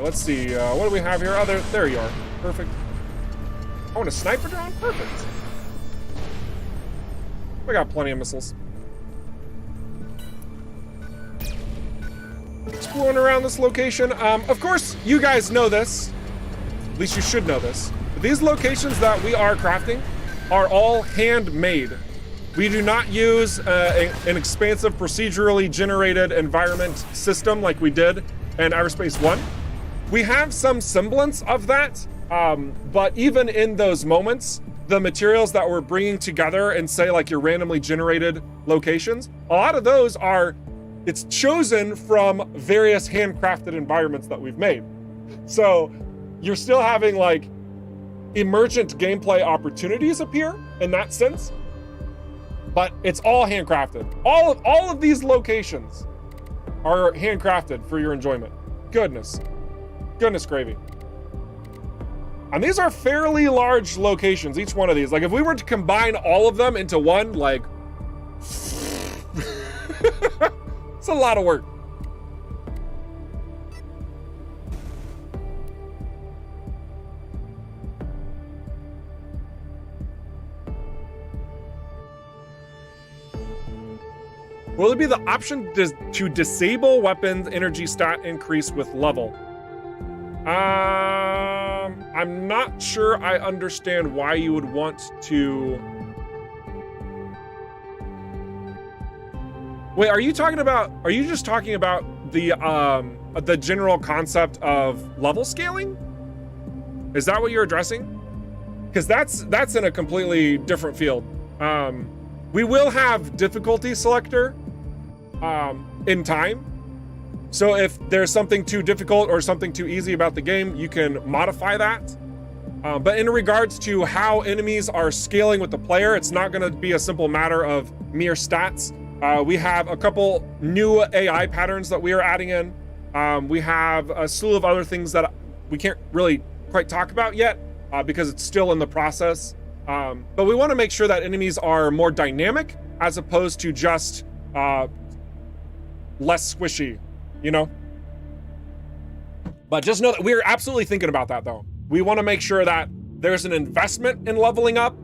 Let's see, what do we have here? Oh, there you are. Perfect. Oh, and a sniper drone? Perfect. We got plenty of missiles. Exploring around this location. Of course, you guys know this. At least you should know this. But these locations that we are crafting are all handmade. We do not use an expansive procedurally generated environment system like we did in EVERSPACE 1. We have some semblance of that, but even in those moments, the materials that we're bringing together and say like your randomly generated locations, a lot of those are, it's chosen from various handcrafted environments that we've made. So you're still having like emergent gameplay opportunities appear in that sense, but it's all handcrafted. All of these locations are handcrafted for your enjoyment. Goodness gravy. And these are fairly large locations, each one of these. Like if we were to combine all of them into one, like, it's a lot of work. Will it be the option to disable weapons energy stat increase with level? I'm not sure I understand why you would want to. Wait, are you just talking about the general concept of level scaling? Is that what you're addressing? Because that's in a completely different field. We will have difficulty selector in time. So if there's something too difficult or something too easy about the game, you can modify that. But in regards to how enemies are scaling with the player, it's not gonna be a simple matter of mere stats. We have a couple new AI patterns that we are adding in. We have a slew of other things that we can't really quite talk about yet because it's still in the process. But we wanna make sure that enemies are more dynamic as opposed to just less squishy. You know, but just know that we're absolutely thinking about that though. We want to make sure that there's an investment in leveling up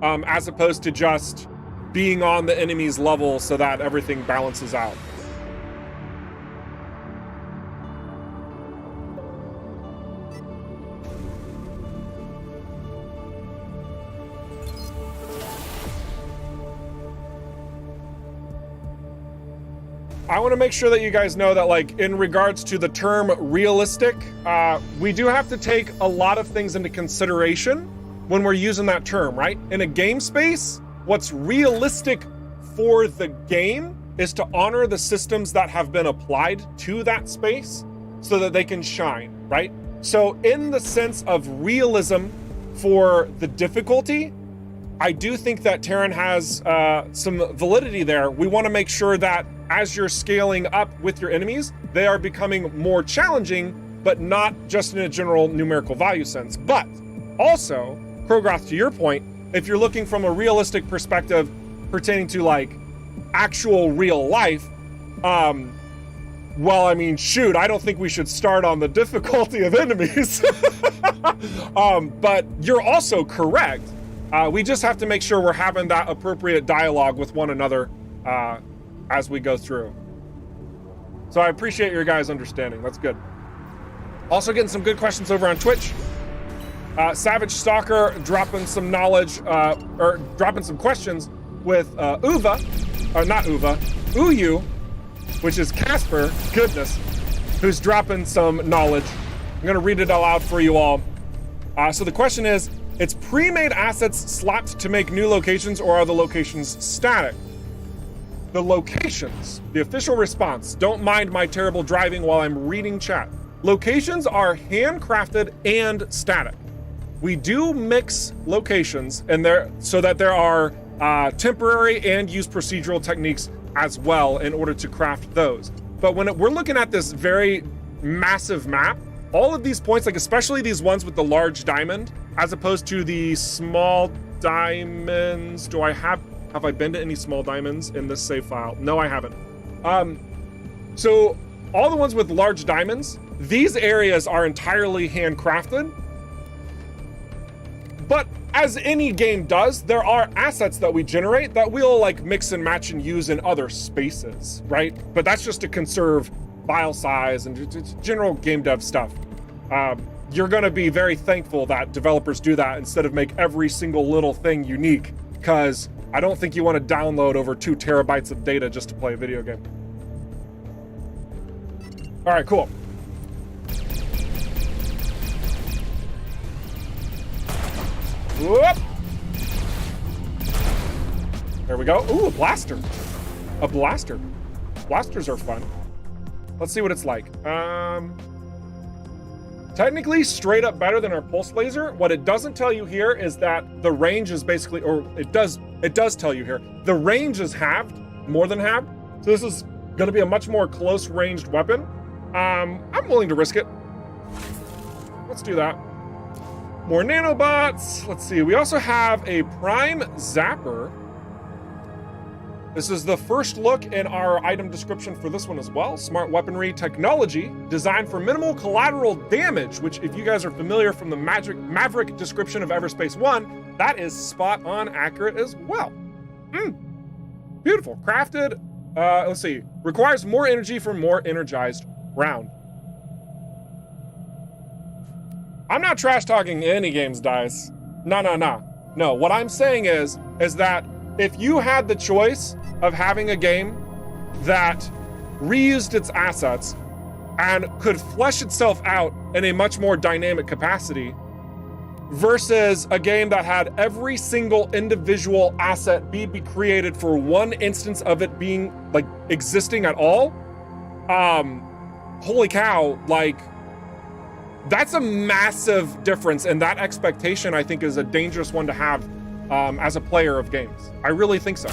as opposed to just being on the enemy's level so that everything balances out. I want to make sure that you guys know that, like, in regards to the term realistic, we do have to take a lot of things into consideration when we're using that term, right? In a game space, what's realistic for the game is to honor the systems that have been applied to that space so that they can shine, right? So in the sense of realism for the difficulty, I do think that Terran has some validity there. We want to make sure that as you're scaling up with your enemies, they are becoming more challenging, but not just in a general numerical value sense. But also, Krogoth, to your point, if you're looking from a realistic perspective pertaining to like actual real life, well, I mean, shoot, I don't think we should start on the difficulty of enemies. But you're also correct. We just have to make sure we're having that appropriate dialogue with one another as we go through. So I appreciate your guys' understanding. That's good. Also getting some good questions over on Twitch. Savage Stalker dropping some knowledge, or dropping some questions with Uva, or not Uva, Uyu, which is Casper, goodness, who's dropping some knowledge. I'm gonna read it aloud for you all. So the question is, it's pre-made assets slapped to make new locations, or are the locations static? The locations, the official response, don't mind my terrible driving while I'm reading chat. Locations are handcrafted and static. We do mix locations and so that there are temporary and use procedural techniques as well in order to craft those. But when we're looking at this very massive map, all of these points, like especially these ones with the large diamond, as opposed to the small diamonds, have I been to any small diamonds in this save file? No, I haven't. So all the ones with large diamonds, these areas are entirely handcrafted. But as any game does, there are assets that we generate that we'll like mix and match and use in other spaces, right? But that's just to conserve file size and general game dev stuff. You're gonna be very thankful that developers do that instead of make every single little thing unique, because I don't think you want to download over 2 terabytes of data just to play a video game. All right, cool. Whoop. There we go. Ooh, a blaster. A blaster. Blasters are fun. Let's see what it's like. Technically straight up better than our pulse laser. What it doesn't tell you here is that the range is basically, or it does tell you here, the range is halved, more than halved. So this is gonna be a much more close ranged weapon. I'm willing to risk it. Let's do that. More nanobots. Let's see, we also have a prime zapper. This is the first look in our item description for this one as well. Smart weaponry technology designed for minimal collateral damage, which if you guys are familiar from the Maverick description of EVERSPACE 1, that is spot on accurate as well. Beautiful. Crafted, let's see, requires more energy for more energized round. I'm not trash talking any games, dice. No, what I'm saying is that if you had the choice of having a game that reused its assets and could flesh itself out in a much more dynamic capacity versus a game that had every single individual asset be created for one instance of it being like existing at all, holy cow, like that's a massive difference, and that expectation I think is a dangerous one to have as a player of games. I really think so.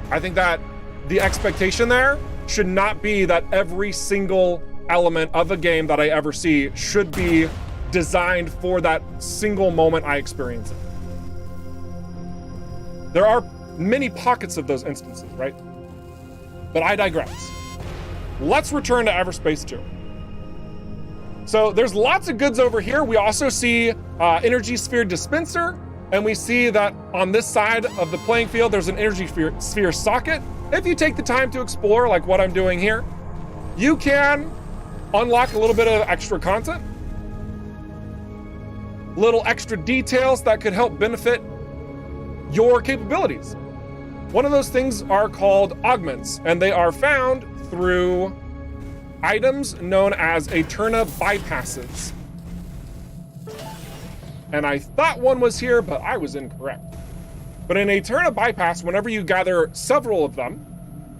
I think that the expectation there should not be that every single element of a game that I ever see should be designed for that single moment I experience it. There are many pockets of those instances, right? But I digress. Let's return to EVERSPACE 2. So there's lots of goods over here. We also see energy sphere dispenser, and we see that on this side of the playing field, there's an energy sphere socket. If you take the time to explore, like what I'm doing here, you can unlock a little bit of extra content, little extra details that could help benefit your capabilities. One of those things are called augments, and they are found through items known as Eterna bypasses. And I thought one was here, but I was incorrect. But in Eterna bypass, whenever you gather several of them,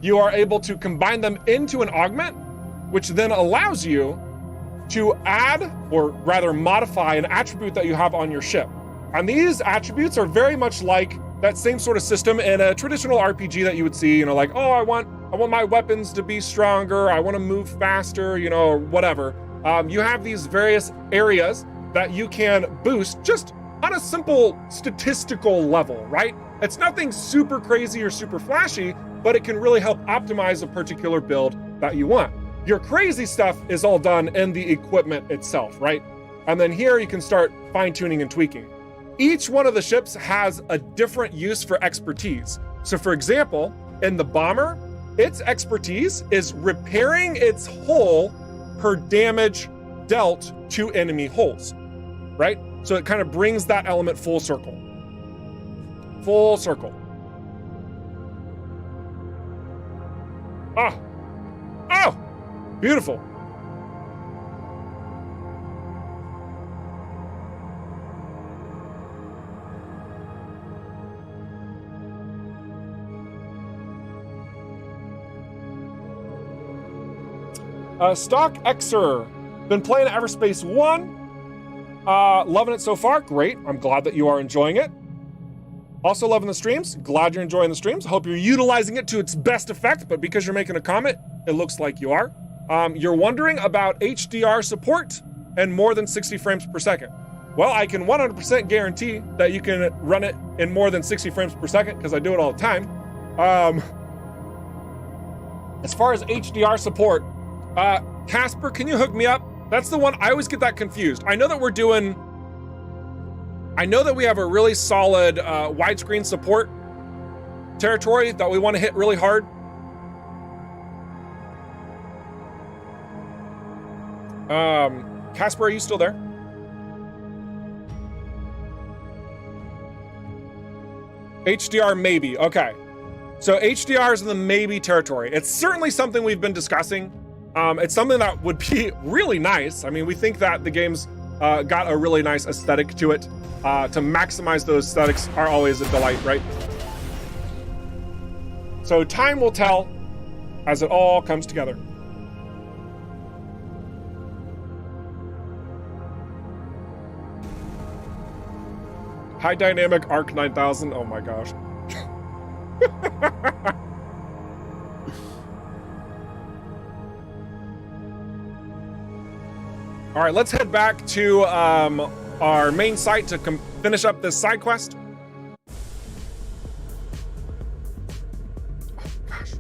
you are able to combine them into an augment, which then allows you to add, or rather modify, an attribute that you have on your ship. And these attributes are very much like that same sort of system in a traditional RPG that you would see, you know, like, oh, I want my weapons to be stronger, I want to move faster, you know, or whatever. You have these various areas that you can boost just on a simple statistical level, right? It's nothing super crazy or super flashy, but it can really help optimize a particular build that you want. Your crazy stuff is all done in the equipment itself, right? And then here you can start fine-tuning and tweaking. Each one of the ships has a different use for expertise. So for example, in the bomber, its expertise is repairing its hull per damage dealt to enemy hulls, right? So it kind of brings that element full circle. Full circle. Oh, beautiful. Stock Xer, been playing EVERSPACE 1. Loving it so far, great. I'm glad that you are enjoying it. Also loving the streams, glad you're enjoying the streams. Hope you're utilizing it to its best effect, but because you're making a comment, it looks like you are. You're wondering about HDR support and more than 60 frames per second. Well, I can 100% guarantee that you can run it in more than 60 frames per second because I do it all the time. As far as HDR support, Casper, can you hook me up That's the one, I always get that confused. I know that we have a really solid widescreen support territory that we want to hit really hard. Casper, are you still there? HDR maybe, okay. So HDR is in the maybe territory. It's certainly something we've been discussing. It's something that would be really nice. I mean, we think that the game's got a really nice aesthetic to it. To maximize those aesthetics are always a delight, right? So time will tell as it all comes together. High dynamic ARC-9000, oh my gosh. All right, let's head back to our main site to finish up this side quest. Oh gosh.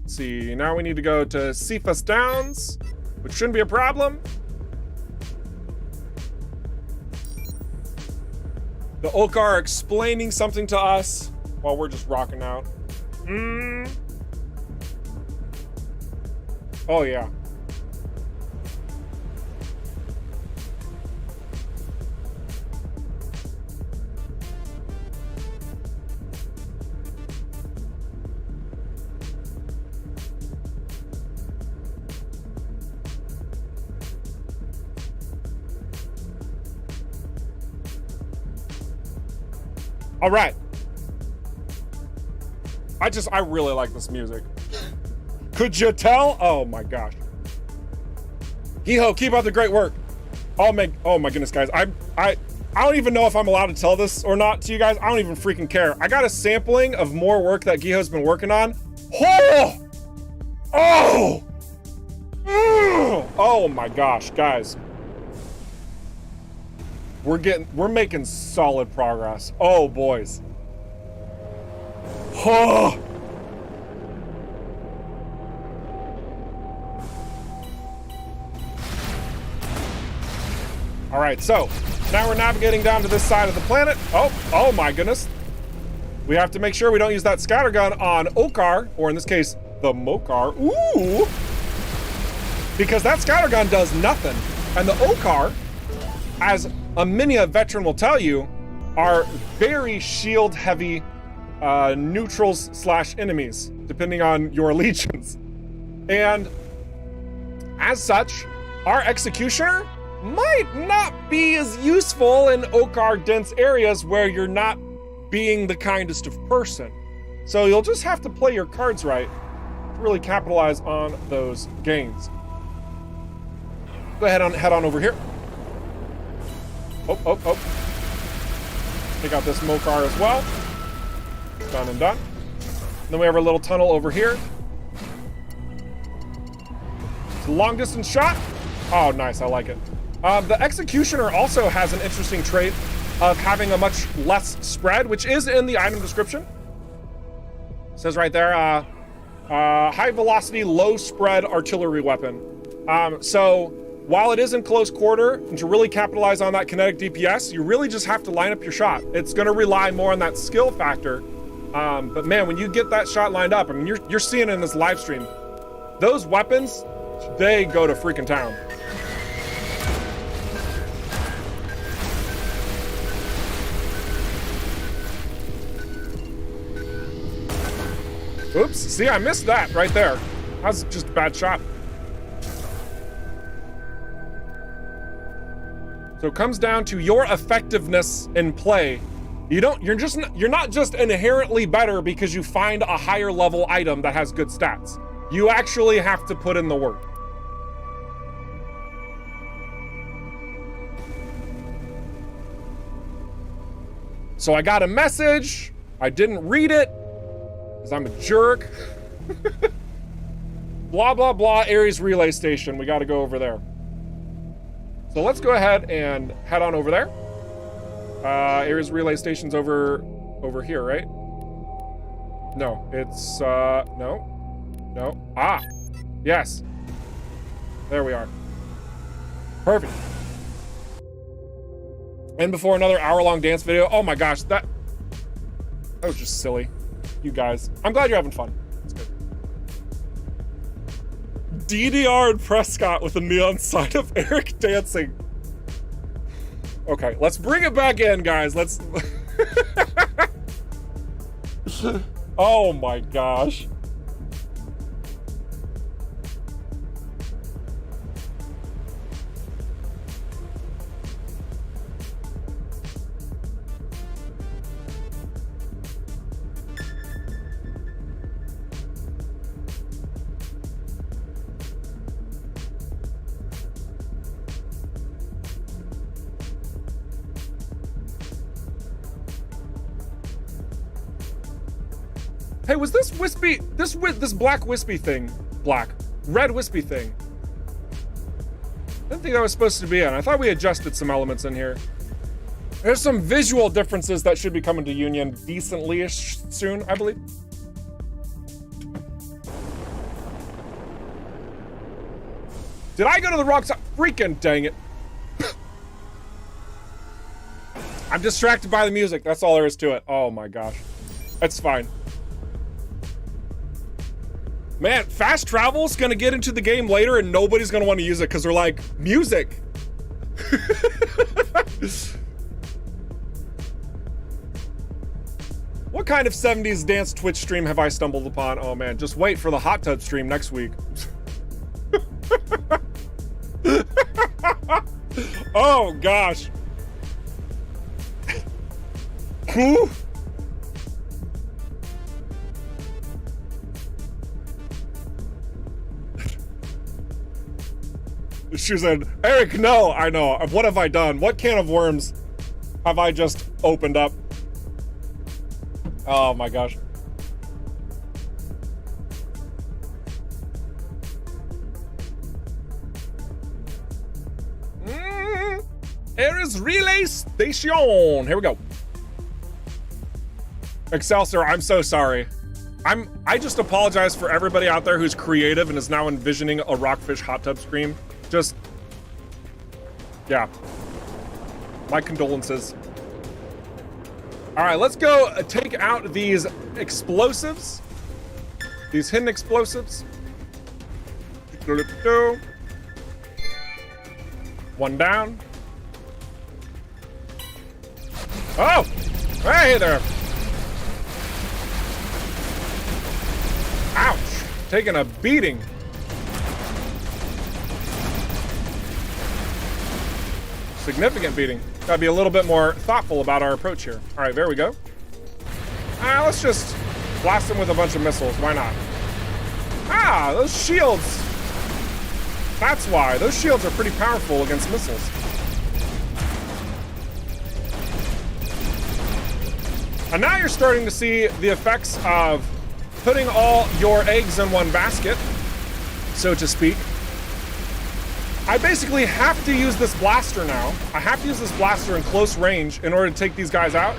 Let's see, now we need to go to Cephas Downs, which shouldn't be a problem. The Oak are explaining something to us while we're just rocking out. Oh yeah. All right. I really like this music. Could you tell? Oh my gosh. Hee-ho, keep up the great work. Oh my goodness, guys. I don't even know if I'm allowed to tell this or not to you guys. I don't even freaking care. I got a sampling of more work that Giho's been working on. Oh! Oh! Oh my gosh, guys. We're making solid progress. Oh, boys. Oh. All right, so now we're navigating down to this side of the planet. Oh my goodness. We have to make sure we don't use that scattergun on Okar, or in this case, the Mokar. Ooh! Because that scattergun does nothing. And the Okar, as a Minia veteran will tell you, are very shield heavy neutrals / enemies, depending on your allegiance. And as such, our Executioner might not be as useful in Okar dense areas where you're not being the kindest of person. So you'll just have to play your cards right to really capitalize on those gains. Go ahead and head on over here. Oh. Take out this Mokar as well. Done and done. And then we have our little tunnel over here. It's a long distance shot. Oh, nice, I like it. The Executioner also has an interesting trait of having a much less spread, which is in the item description. It says right there, high velocity, low spread artillery weapon. So while it is in close quarter, and to really capitalize on that kinetic DPS, you really just have to line up your shot. It's gonna rely more on that skill factor. But man, when you get that shot lined up, I mean, you're seeing it in this live stream. Those weapons, they go to freaking town. Oops, see, I missed that right there. That was just a bad shot. So it comes down to your effectiveness in play. You're not just inherently better because you find a higher level item that has good stats. You actually have to put in the work. So I got a message. I didn't read it because I'm a jerk. Blah, blah, blah, Ares relay station. We got to go over there. So let's go ahead and head on over there. Ares relay station's over here, right? No, it's, no. Ah, yes. There we are. Perfect. And before another hour-long dance video. Oh my gosh, that was just silly. You guys. I'm glad you're having fun. It's good. DDR and Prescott with a neon sign of Eric dancing. Okay, let's bring it back in, guys. Let's... Oh my gosh. Hey, was this wispy, this black wispy thing, red wispy thing? I didn't think that was supposed to be in. I thought we adjusted some elements in here. There's some visual differences that should be coming to Union decently-ish soon, I believe. Did I go to the wrong side? Freaking dang it. I'm distracted by the music. That's all there is to it. Oh my gosh. It's fine. Man, fast travel's gonna get into the game later and nobody's gonna want to use it because they're like, music. What kind of 70s dance Twitch stream have I stumbled upon? Oh man, just wait for the hot tub stream next week. Oh gosh. Whew. She said, Eric, no, I know. What have I done? What can of worms have I just opened up? Oh my gosh. Here is Relay Station. Here we go. Excelsior, I'm so sorry. I just apologize for everybody out there who's creative and is now envisioning a Rockfish hot tub stream. Just, yeah. My condolences. All right, let's go take out these explosives. These hidden explosives. One down. Oh, hey there. Ouch, taking a beating. Significant beating. Gotta be a little bit more thoughtful about our approach here. All right, there we go. Let's just blast them with a bunch of missiles. Why not? Ah, those shields. That's why. Those shields are pretty powerful against missiles. And now you're starting to see the effects of putting all your eggs in one basket, so to speak. I basically have to use this blaster now. I have to use this blaster in close range in order to take these guys out.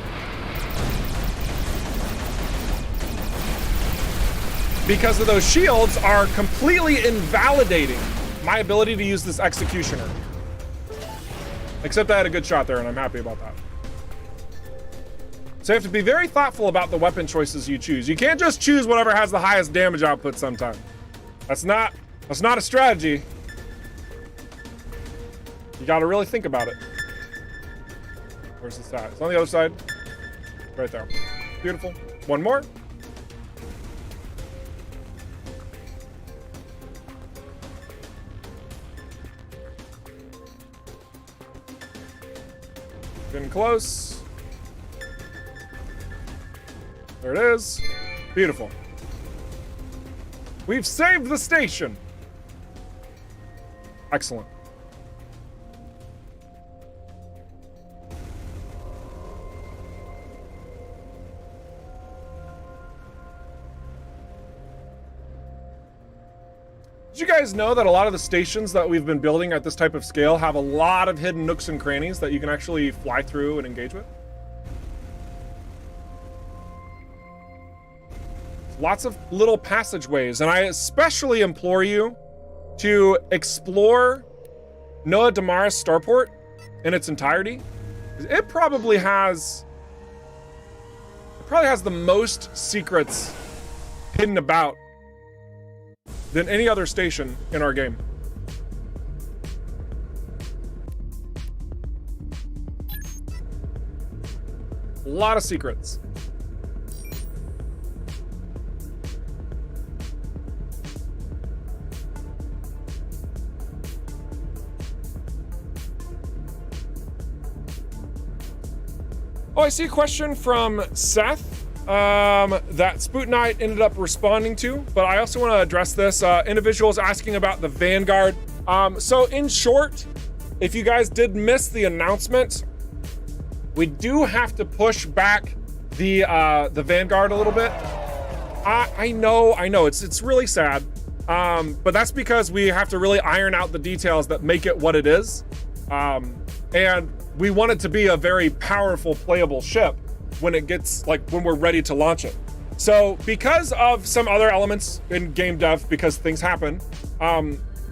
Because of those shields are completely invalidating my ability to use this executioner. Except I had a good shot there and I'm happy about that. So you have to be very thoughtful about the weapon choices you choose. You can't just choose whatever has the highest damage output sometime. That's not a strategy. You gotta really think about it. Where's the side? It's on the other side. Right there. Beautiful. One more. Getting close. There it is. Beautiful. We've saved the station. Excellent. Did you guys know that a lot of the stations that we've been building at this type of scale have a lot of hidden nooks and crannies that you can actually fly through and engage with? Lots of little passageways, and I especially implore you to explore Noah Damaris Starport in its entirety. It probably has the most secrets hidden about than any other station in our game. A lot of secrets. Oh, I see a question from Seth that Spoot Knight ended up responding to, but I also want to address this. Individuals asking about the Vanguard. So in short, if you guys did miss the announcement, we do have to push back the Vanguard a little bit. I know, it's really sad, but that's because we have to really iron out the details that make it what it is, and we want it to be a very powerful playable ship when it gets, like, when we're ready to launch it. So because of some other elements in game dev, because things happen,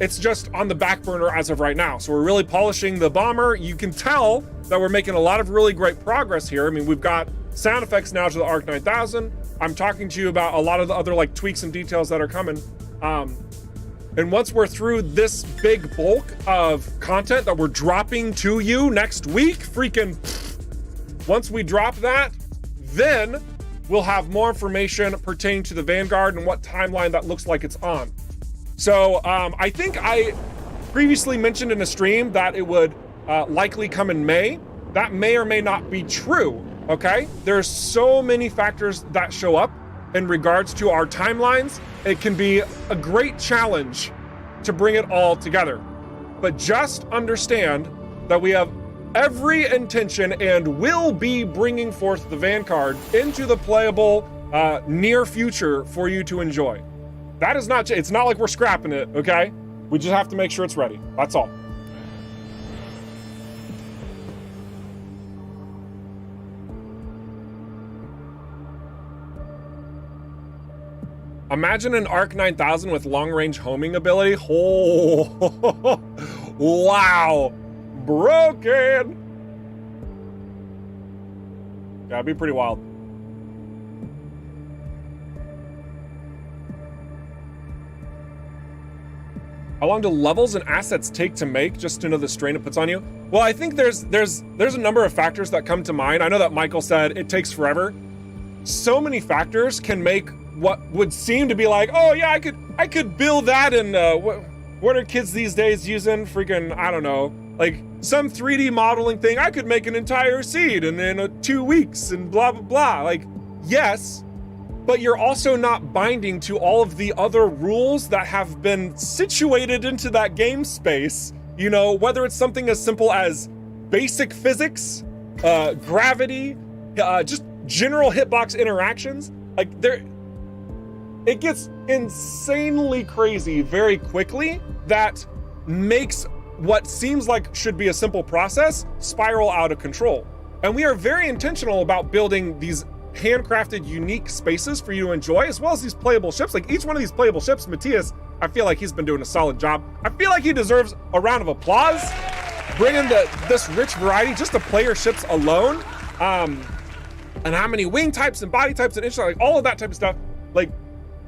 it's just on the back burner as of right now. So we're really polishing the bomber. You can tell that we're making a lot of really great progress here. I mean, we've got sound effects now to the ARC-9000. I'm talking to you about a lot of the other, like, tweaks and details that are coming. And once we're through this big bulk of content that we're dropping to you next week, once we drop that, then we'll have more information pertaining to the Vanguard and what timeline that looks like it's on. So I think I previously mentioned in a stream that it would likely come in May. That may or may not be true, okay? There's so many factors that show up in regards to our timelines. It can be a great challenge to bring it all together. But just understand that we have every intention and will be bringing forth the Vanguard into the playable near future for you to enjoy. That is not, it's not like we're scrapping it, okay? We just have to make sure it's ready, that's all. Imagine an ARC-9000 with long-range homing ability. Oh, wow. Broken. That'd be pretty wild. How long do levels and assets take to make, just to know the strain it puts on you? Well, I think there's a number of factors that come to mind. I know that Michael said it takes forever. So many factors can make what would seem to be like, oh yeah, I could build that in what are kids these days using? Freaking, I don't know, like some 3D modeling thing. I could make an entire seed in 2 weeks and blah blah blah. Like, yes, but you're also not binding to all of the other rules that have been situated into that game space. You know, whether it's something as simple as basic physics, gravity, just general hitbox interactions. Like, it gets insanely crazy very quickly that makes what seems like should be a simple process spiral out of control. And we are very intentional about building these handcrafted, unique spaces for you to enjoy, as well as these playable ships. Like, each one of these playable ships, Matthias, I feel like he's been doing a solid job. I feel like he deserves a round of applause, bringing this rich variety just to player ships alone. And how many wing types and body types and like all of that type of stuff. Like,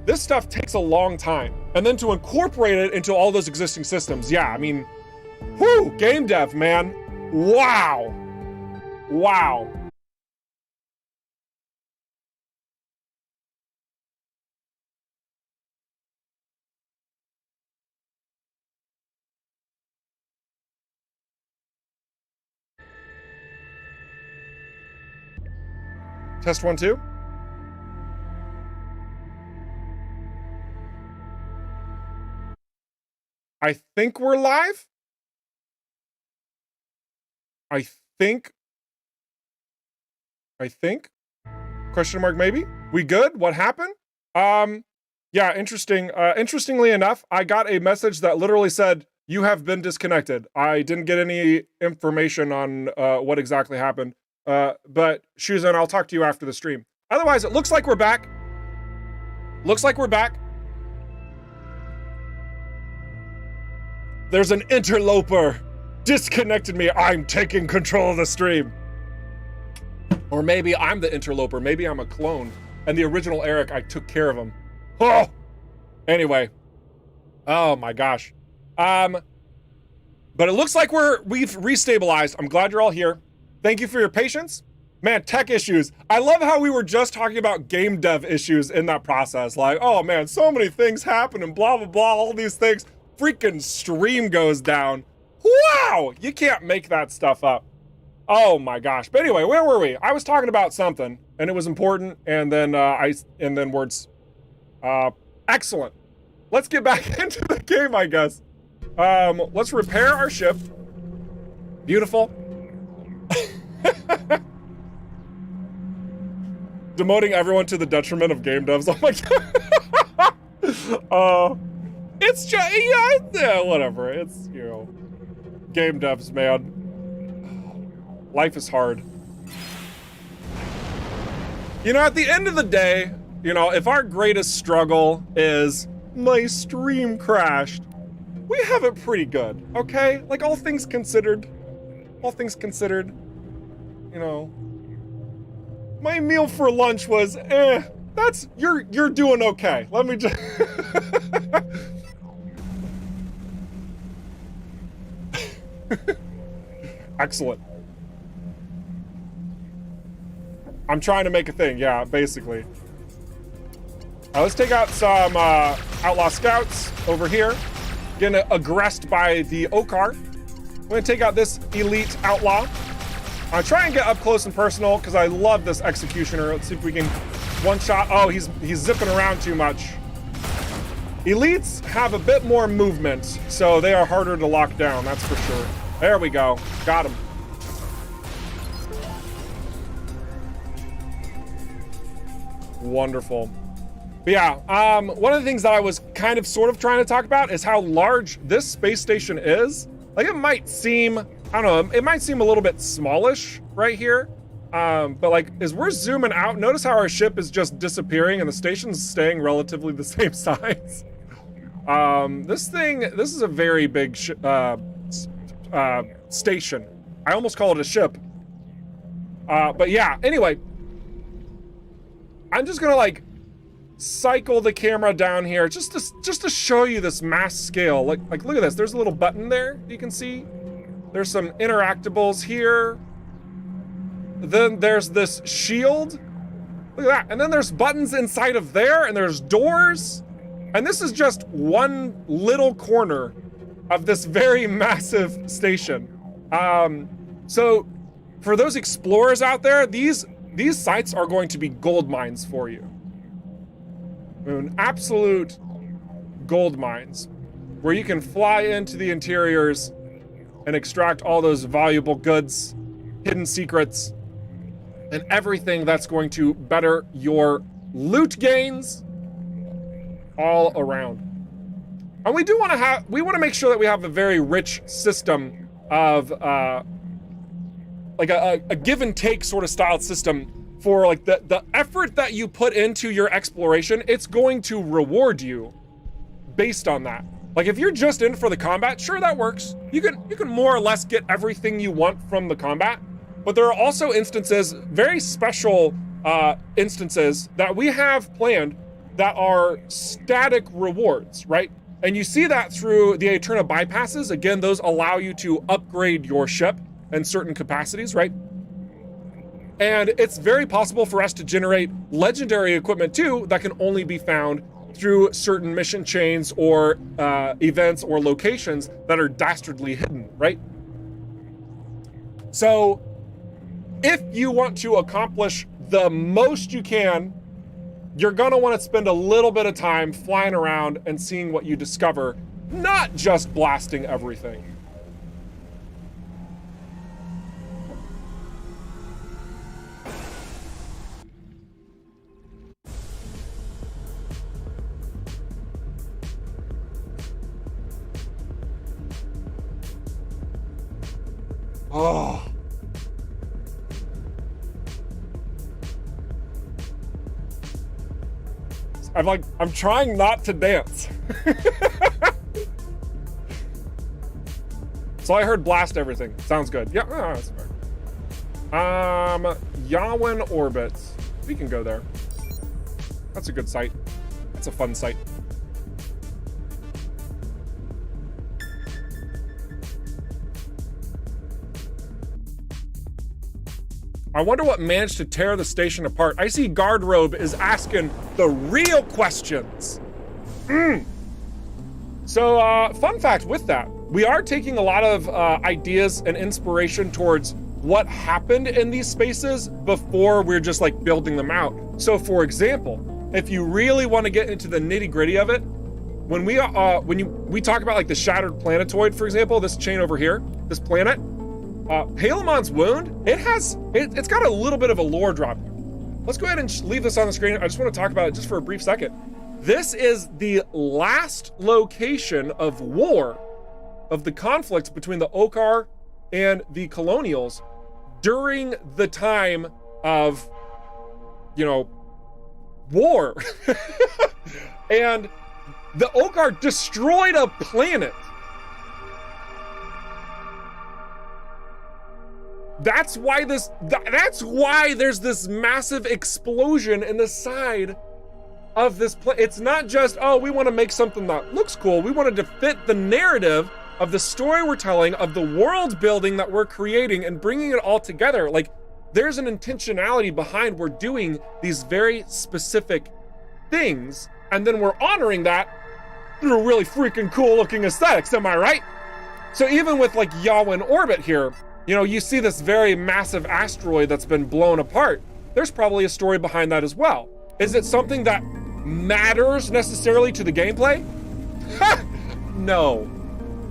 this stuff takes a long time. And then to incorporate it into all those existing systems, yeah, I mean, whew, game dev, man. Wow. Wow. Test 1, 2. I think we're live. I think. Question mark maybe? We good? What happened? Yeah, interesting. Interestingly enough, I got a message that literally said, you have been disconnected. I didn't get any information on what exactly happened. But Shuzan, I'll talk to you after the stream. Otherwise, it looks like we're back. There's an interloper disconnected me. I'm taking control of the stream. Or maybe I'm the interloper. Maybe I'm a clone. And the original Eric, I took care of him. Oh! Anyway. Oh my gosh. But it looks like we've restabilized. I'm glad you're all here. Thank you for your patience. Man, tech issues. I love how we were just talking about game dev issues in that process. Like, oh man, so many things happen and blah, blah, blah, all these things. Freaking stream goes down. Wow! You can't make that stuff up. Oh my gosh. But anyway, where were we? I was talking about something and it was important, and then words. Excellent. Let's get back into the game, I guess. Let's repair our ship. Beautiful. Demoting everyone to the detriment of game devs. Oh my god. It's just, yeah, whatever. It's, you know, game devs, man. Life is hard. You know, at the end of the day, you know, if our greatest struggle is my stream crashed, we have it pretty good, okay? Like, all things considered, you know, my meal for lunch was, you're doing okay. Let me just, excellent. I'm trying to make a thing, yeah, basically. Let's take out some outlaw scouts over here. Getting aggressed by the Okar. I'm gonna take out this elite outlaw. I'll try and get up close and personal because I love this executioner. Let's see if we can one shot. Oh, he's zipping around too much. Elites have a bit more movement, so they are harder to lock down, that's for sure. There we go, got him. Wonderful. But yeah, one of the things that I was kind of sort of trying to talk about is how large this space station is. Like, it might seem, I don't know, it might seem a little bit smallish right here. But like, as we're zooming out, notice how our ship is just disappearing and the station's staying relatively the same size. This is a very big station. I almost call it a ship. But yeah, anyway, I'm just gonna like cycle the camera down here just to show you this mass scale. Like look at this. There's a little button there you can see. There's some interactables here. Then there's this shield. Look at that. And then there's buttons inside of there, and there's doors. And this is just one little corner of this very massive station. So for those explorers out there, these sites are going to be gold mines for you. I mean, absolute gold mines where you can fly into the interiors and extract all those valuable goods, hidden secrets, and everything that's going to better your loot gains all around. And we want to make sure that we have a very rich system of like a give and take sort of styled system for like the effort that you put into your exploration. It's going to reward you based on that. Like, if you're just in for the combat, sure, that works. You can more or less get everything you want from the combat, but there are also instances, very special instances that we have planned that are static rewards, right? And you see that through the Eterna bypasses. Again, those allow you to upgrade your ship in certain capacities, right? And it's very possible for us to generate legendary equipment too that can only be found through certain mission chains or events or locations that are dastardly hidden, right? So if you want to accomplish the most you can, you're gonna want to spend a little bit of time flying around and seeing what you discover, not just blasting everything. Oh. I'm trying not to dance. So I heard blast everything. Sounds good. Yeah, that's fair. Yawin Orbit. We can go there. That's a good site. That's a fun site. I wonder what managed to tear the station apart. I see Guardrobe is asking the real questions. So, fun fact with that, we are taking a lot of ideas and inspiration towards what happened in these spaces before we're just like building them out. So for example, if you really want to get into the nitty gritty of it, when we talk about like the shattered planetoid, for example, this chain over here, this planet, Palamon's wound, it's got a little bit of a lore drop here. Let's go ahead and leave this on the screen. I just want to talk about it just for a brief second. This is the last location of war, of the conflict between the Okar and the Colonials during the time of, you know, war. And the Okar destroyed a planet. That's why there's this massive explosion in the side of this planet. It's not just, oh, we want to make something that looks cool. We wanted to fit the narrative of the story we're telling, of the world building that we're creating and bringing it all together. Like, there's an intentionality behind we're doing these very specific things, and then we're honoring that through really freaking cool looking aesthetics, am I right? So even with like Yawin Orbit here, you know, you see this very massive asteroid that's been blown apart. There's probably a story behind that as well. Is it something that matters necessarily to the gameplay? No.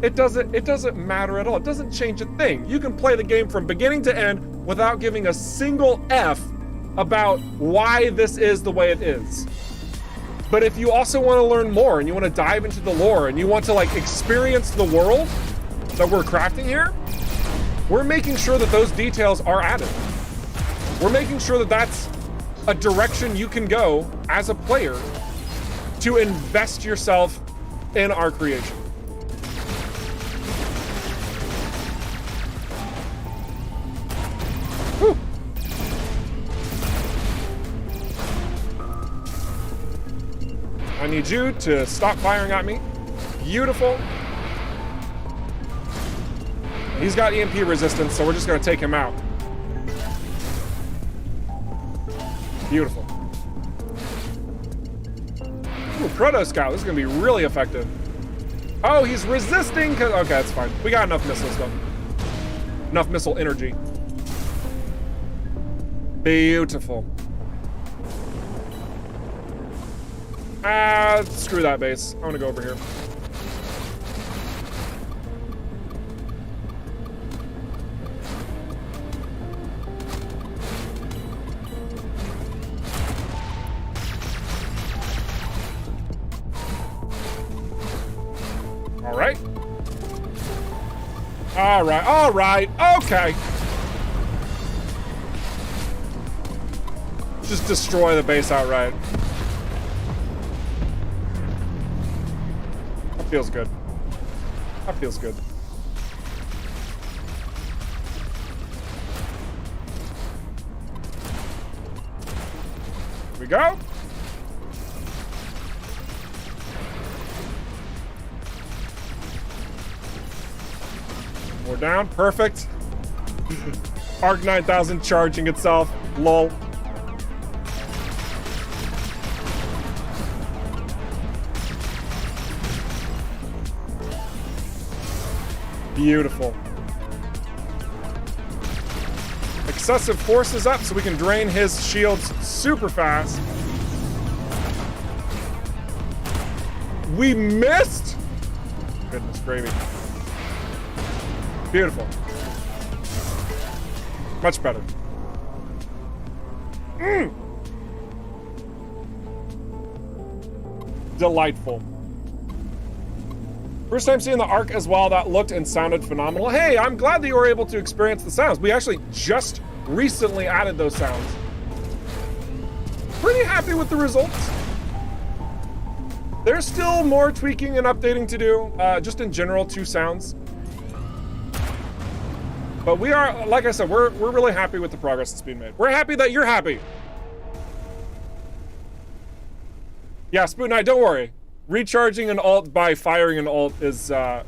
It doesn't matter at all. It doesn't change a thing. You can play the game from beginning to end without giving a single F about why this is the way it is. But if you also want to learn more and you want to dive into the lore and you want to like experience the world that we're crafting here, we're making sure that those details are added. We're making sure that that's a direction you can go as a player to invest yourself in our creation. Whew. I need you to stop firing at me. Beautiful. He's got EMP resistance, so we're just gonna take him out. Beautiful. Ooh, Proto Scout, this is gonna be really effective. Oh, he's resisting, okay, that's fine. We got enough missiles though. Enough missile energy. Beautiful. Screw that base. I wanna go over here. All right, okay. Just destroy the base outright. That feels good. That feels good. Here we go. We're down, perfect. ARC-9000 charging itself, lol. Beautiful. Excessive force is up so we can drain his shields super fast. We missed! Goodness gravy. Beautiful. Much better. Delightful. First time seeing the ARC as well, that looked and sounded phenomenal. Hey, I'm glad that you were able to experience the sounds. We actually just recently added those sounds. Pretty happy with the results. There's still more tweaking and updating to do, just in general, to sounds. But we are, like I said, we're really happy with the progress that's being made. We're happy that you're happy. Yeah, Spoon Knight, don't worry. Recharging an alt by firing an alt is, yeah.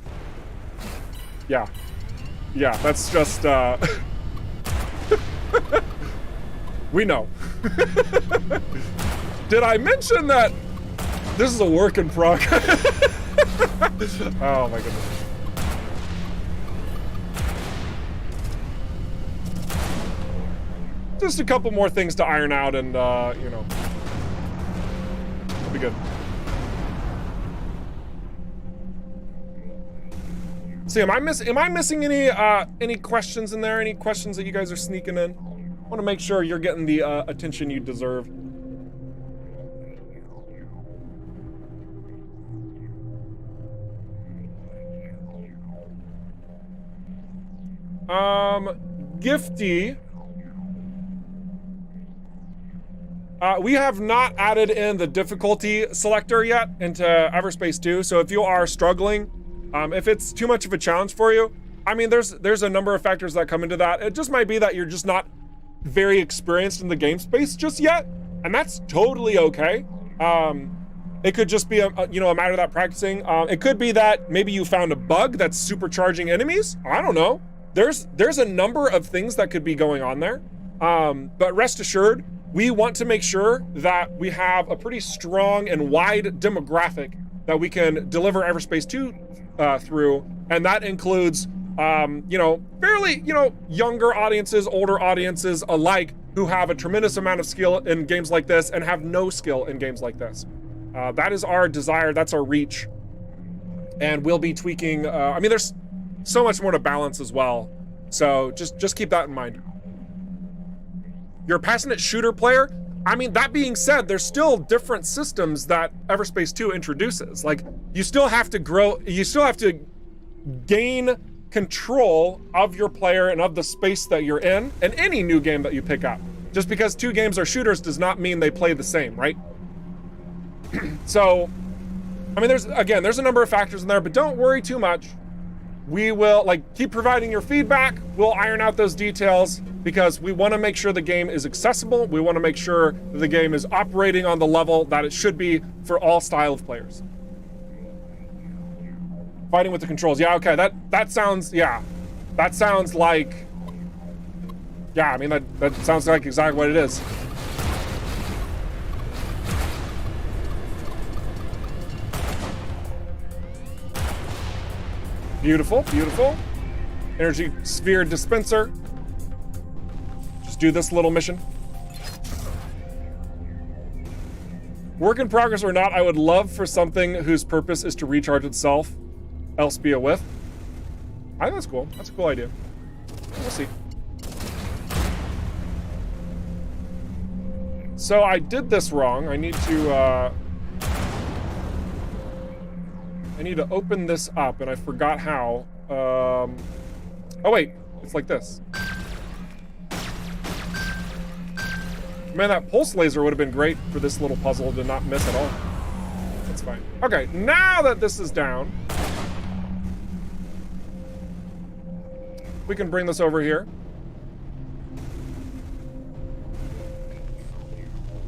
Yeah, that's just, we know. Did I mention that this is a work in progress? Oh my goodness. Just a couple more things to iron out and, you know, it'll be good. See, am I missing any questions in there? Any questions that you guys are sneaking in? I want to make sure you're getting the attention you deserve. Gifty. We have not added in the difficulty selector yet into EVERSPACE 2, so if you are struggling, if it's too much of a challenge for you, I mean, there's a number of factors that come into that. It just might be that you're just not very experienced in the game space just yet, and that's totally okay. It could just be a matter of that practicing. It could be that maybe you found a bug that's supercharging enemies. I don't know. There's a number of things that could be going on there. But rest assured, we want to make sure that we have a pretty strong and wide demographic that we can deliver EVERSPACE 2 through, and that includes, fairly, younger audiences, older audiences alike, who have a tremendous amount of skill in games like this and have no skill in games like this. That is our desire, that's our reach, and we'll be tweaking. I mean, there's so much more to balance as well, so just keep that in mind. You're a passionate shooter player? I mean, that being said, there's still different systems that EVERSPACE 2 introduces. Like, you still have to grow, you still have to gain control of your player and of the space that you're in any new game that you pick up. Just because two games are shooters does not mean they play the same, right? So, I mean, there's a number of factors in there, but don't worry too much. We will, keep providing your feedback. We'll iron out those details because we want to make sure the game is accessible. We want to make sure that the game is operating on the level that it should be for all style of players. Fighting with the controls. Yeah, okay, that sounds, yeah. That sounds like, yeah, I mean, that sounds like exactly what it is. Beautiful, beautiful. Energy sphere dispenser. Just do this little mission. Work in progress or not, I would love for something whose purpose is to recharge itself, else be a whiff. I think that's cool. That's a cool idea. We'll see. So I did this wrong. I need to open this up, and I forgot how. Oh wait, it's like this. Man, that pulse laser would have been great for this little puzzle to not miss at all. That's fine. Okay, now that this is down, we can bring this over here.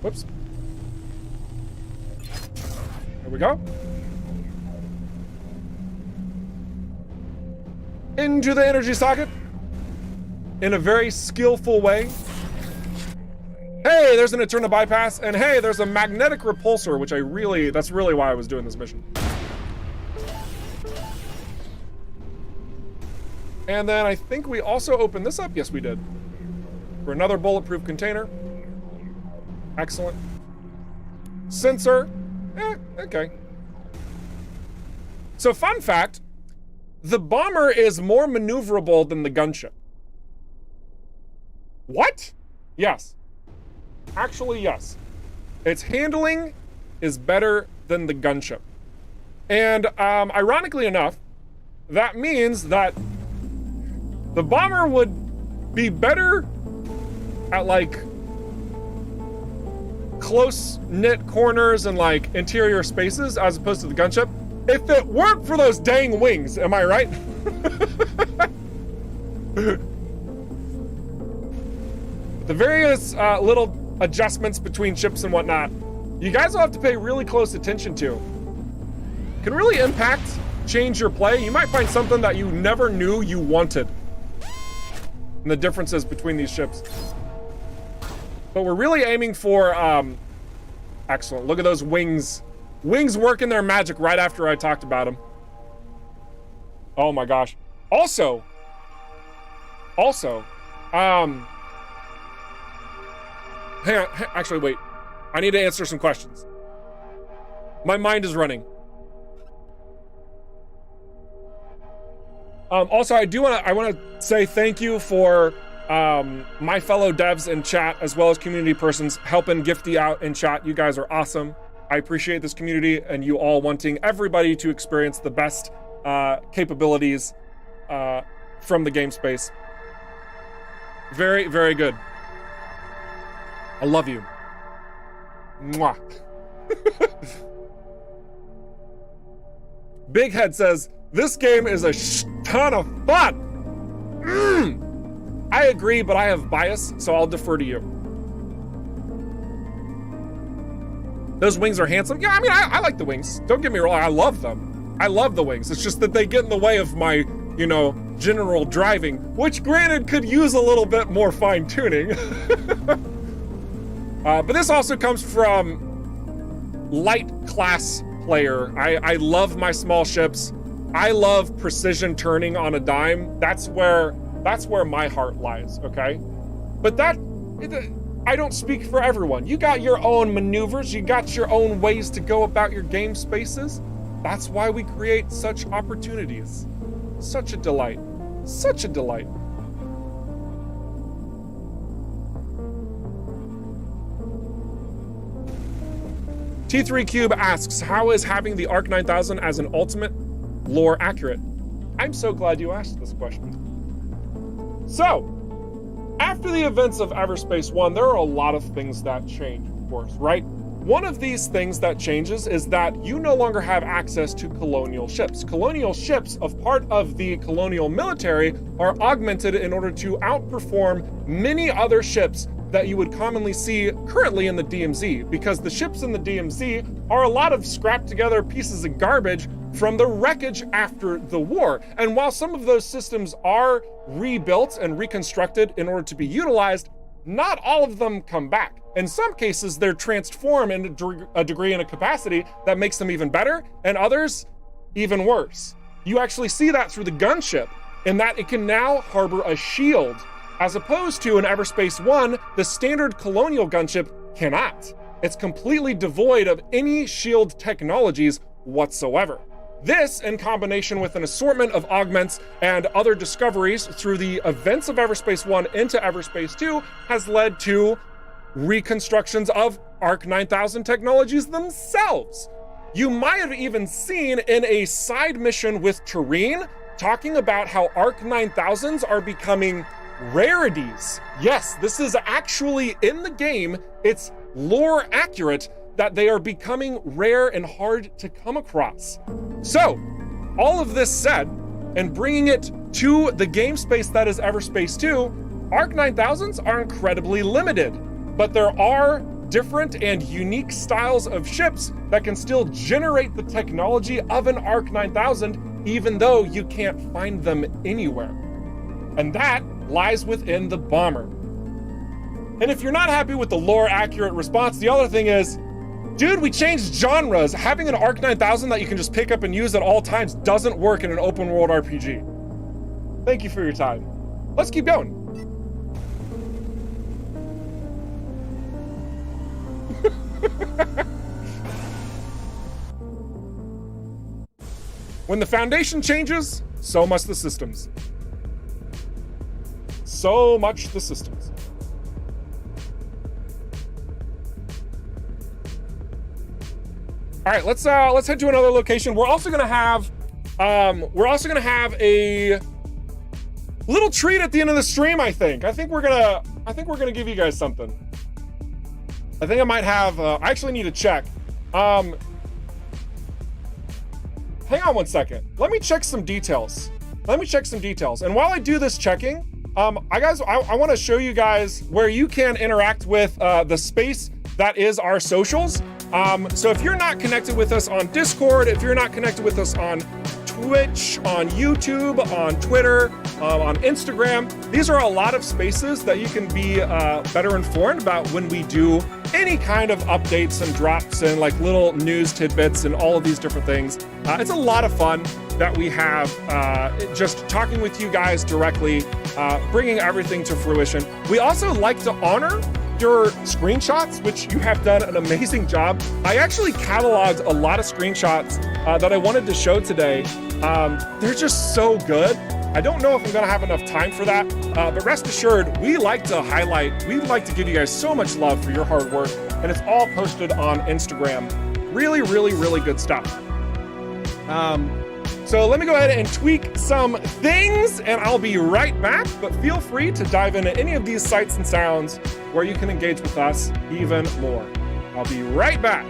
Whoops. There we go. Into the energy socket in a very skillful way. Hey, there's an Eterna bypass, and hey, there's a magnetic repulsor, which that's really why I was doing this mission. And then I think we also opened this up. Yes, we did. For another bulletproof container. Excellent. Sensor. Okay. So fun fact, the bomber is more maneuverable than the gunship. What? Yes. Actually, yes. Its handling is better than the gunship. And ironically enough, that means that the bomber would be better at close-knit corners and interior spaces as opposed to the gunship. If it weren't for those dang wings, am I right? the various little adjustments between ships and whatnot, you guys will have to pay really close attention to. Can really change your play. You might find something that you never knew you wanted. And the differences between these ships. But we're really aiming for, excellent. Look at those wings. Wings working their magic right after I talked about them. Oh my gosh. Also, hang on, actually wait. I need to answer some questions. My mind is running. Also, I want to say thank you for my fellow devs in chat, as well as community persons helping Gifty out in chat. You guys are awesome. I appreciate this community and you all wanting everybody to experience the best capabilities from the game space. Very, very good. I love you. Mwah. Big Head says, this game is a ton of fun. I agree, but I have bias, so I'll defer to you. Those wings are handsome. Yeah, I mean, I like the wings. Don't get me wrong, I love them. I love the wings. It's just that they get in the way of my, you know, general driving, which granted could use a little bit more fine tuning. But this also comes from light class player. I love my small ships. I love precision turning on a dime. That's where my heart lies, okay? But I don't speak for everyone. You got your own maneuvers, you got your own ways to go about your game spaces. That's why we create such opportunities. Such a delight. Such a delight. T3 Cube asks, how is having the ARC-9000 as an ultimate lore accurate? I'm so glad you asked this question. So, after the events of EVERSPACE 1, there are a lot of things that change, of course, right? One of these things that changes is that you no longer have access to colonial ships. Colonial ships, of part of the colonial military, are augmented in order to outperform many other ships that you would commonly see currently in the DMZ, because the ships in the DMZ are a lot of scrapped together pieces of garbage from the wreckage after the war. And while some of those systems are rebuilt and reconstructed in order to be utilized, not all of them come back. In some cases, they're transformed in a degree and a capacity that makes them even better, and others even worse. You actually see that through the gunship, in that it can now harbor a shield, as opposed to in EVERSPACE 1, the standard colonial gunship cannot. It's completely devoid of any shield technologies whatsoever. This, in combination with an assortment of augments and other discoveries through the events of EVERSPACE 1 into EVERSPACE 2, has led to reconstructions of ARC-9000 technologies themselves. You might have even seen in a side mission with Terrain talking about how ARC-9000s are becoming rarities. Yes, this is actually in the game. It's lore accurate that they are becoming rare and hard to come across. So, all of this said, and bringing it to the game space that is EVERSPACE 2, ARC-9000s are incredibly limited, but there are different and unique styles of ships that can still generate the technology of an ARC-9000, even though you can't find them anywhere. And that lies within the bomber. And if you're not happy with the lore accurate response, the other thing is, dude, we changed genres. Having an ARC-9000 that you can just pick up and use at all times doesn't work in an open world RPG. Thank you for your time. Let's keep going. When the foundation changes, so must the systems. So much the systems. All right, let's head to another location. We're also gonna have a little treat at the end of the stream. I think we're gonna give you guys something. I think I might have. I actually need to check. Hang on one second. Let me check some details. And while I do this checking, I want to show you guys where you can interact with the space that is our socials. So if you're not connected with us on Discord, if you're not connected with us on Twitch, on YouTube, on Twitter, on Instagram, these are a lot of spaces that you can be better informed about when we do any kind of updates and drops and like little news tidbits and all of these different things. It's a lot of fun that we have just talking with you guys directly, bringing everything to fruition. We also like to honor your screenshots, which you have done an amazing job. I actually cataloged a lot of screenshots that I wanted to show today. They're just so good. I don't know if I'm gonna have enough time for that, but rest assured, we like to highlight, we like to give you guys so much love for your hard work, and it's all posted on Instagram. Really, really, really good stuff. So let me go ahead and tweak some things and I'll be right back, but feel free to dive into any of these sights and sounds where you can engage with us even more. I'll be right back.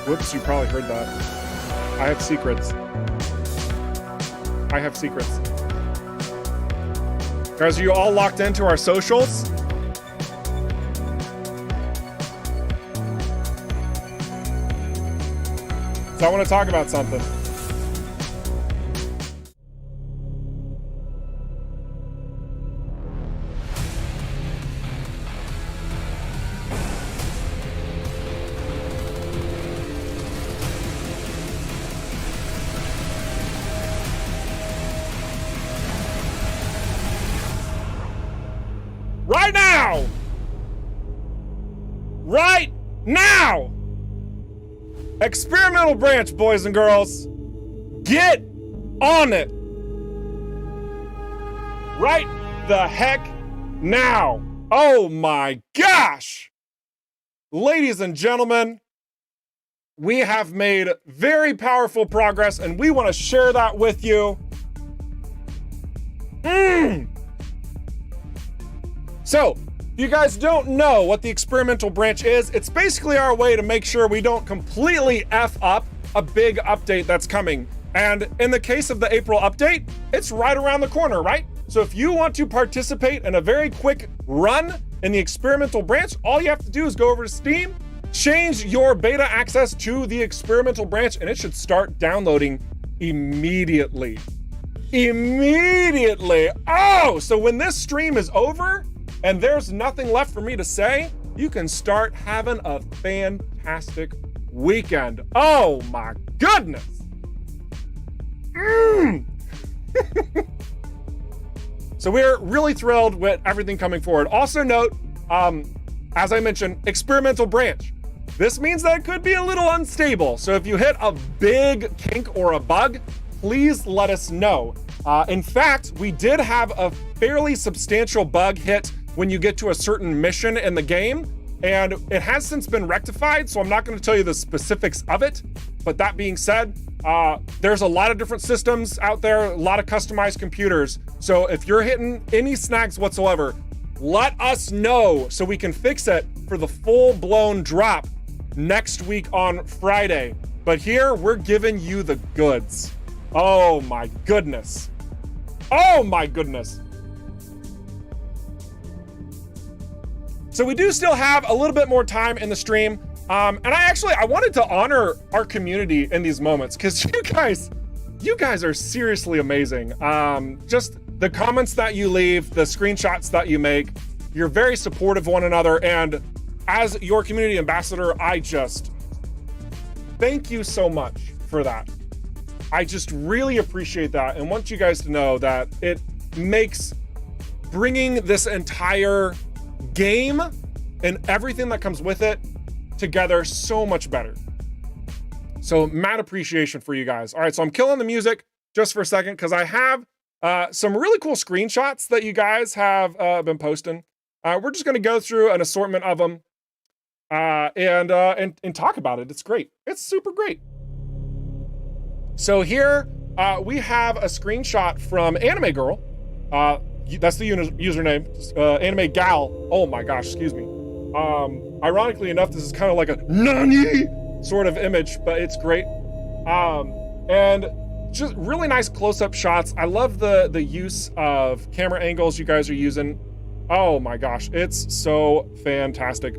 Whoops, you probably heard that. I have secrets. I have secrets. Guys, are you all locked into our socials? So I want to talk about something. Right now! Right now! Experimental branch, boys and girls. Get on it. Right the heck now. Oh my gosh! Ladies and gentlemen, we have made very powerful progress and we want to share that with you. So, if you guys don't know what the experimental branch is, it's basically our way to make sure we don't completely F up a big update that's coming. And in the case of the April update, it's right around the corner, right? So if you want to participate in a very quick run in the experimental branch, all you have to do is go over to Steam, change your beta access to the experimental branch, and it should start downloading immediately. Immediately. Oh, so when this stream is over, and there's nothing left for me to say, you can start having a fantastic weekend. Oh my goodness. So we're really thrilled with everything coming forward. Also note, as I mentioned, experimental branch. This means that it could be a little unstable. So if you hit a big kink or a bug, please let us know. In fact, we did have a fairly substantial bug hit when you get to a certain mission in the game, and it has since been rectified, so I'm not going to tell you the specifics of it. But that being said, there's a lot of different systems out there, a lot of customized computers. So if you're hitting any snags whatsoever, let us know so we can fix it for the full-blown drop next week on Friday. But here, we're giving you the goods. Oh my goodness. Oh my goodness. So we do still have a little bit more time in the stream. And I wanted to honor our community in these moments, because you guys are seriously amazing. Just the comments that you leave, the screenshots that you make, you're very supportive of one another. And as your community ambassador, I just thank you so much for that. I just really appreciate that and want you guys to know that it makes bringing this entire game and everything that comes with it together so much better. So mad appreciation for you guys. All right, so I'm killing the music just for a second because I have some really cool screenshots that you guys have been posting. We're just gonna go through an assortment of them and talk about it. It's great. It's super great. So here we have a screenshot from Anime Girl. That's the username, Anime Gal. Oh my gosh, excuse me. Ironically enough, this is kind of like a NANI sort of image, but it's great. And just really nice close-up shots. I love the use of camera angles you guys are using. Oh my gosh, it's so fantastic.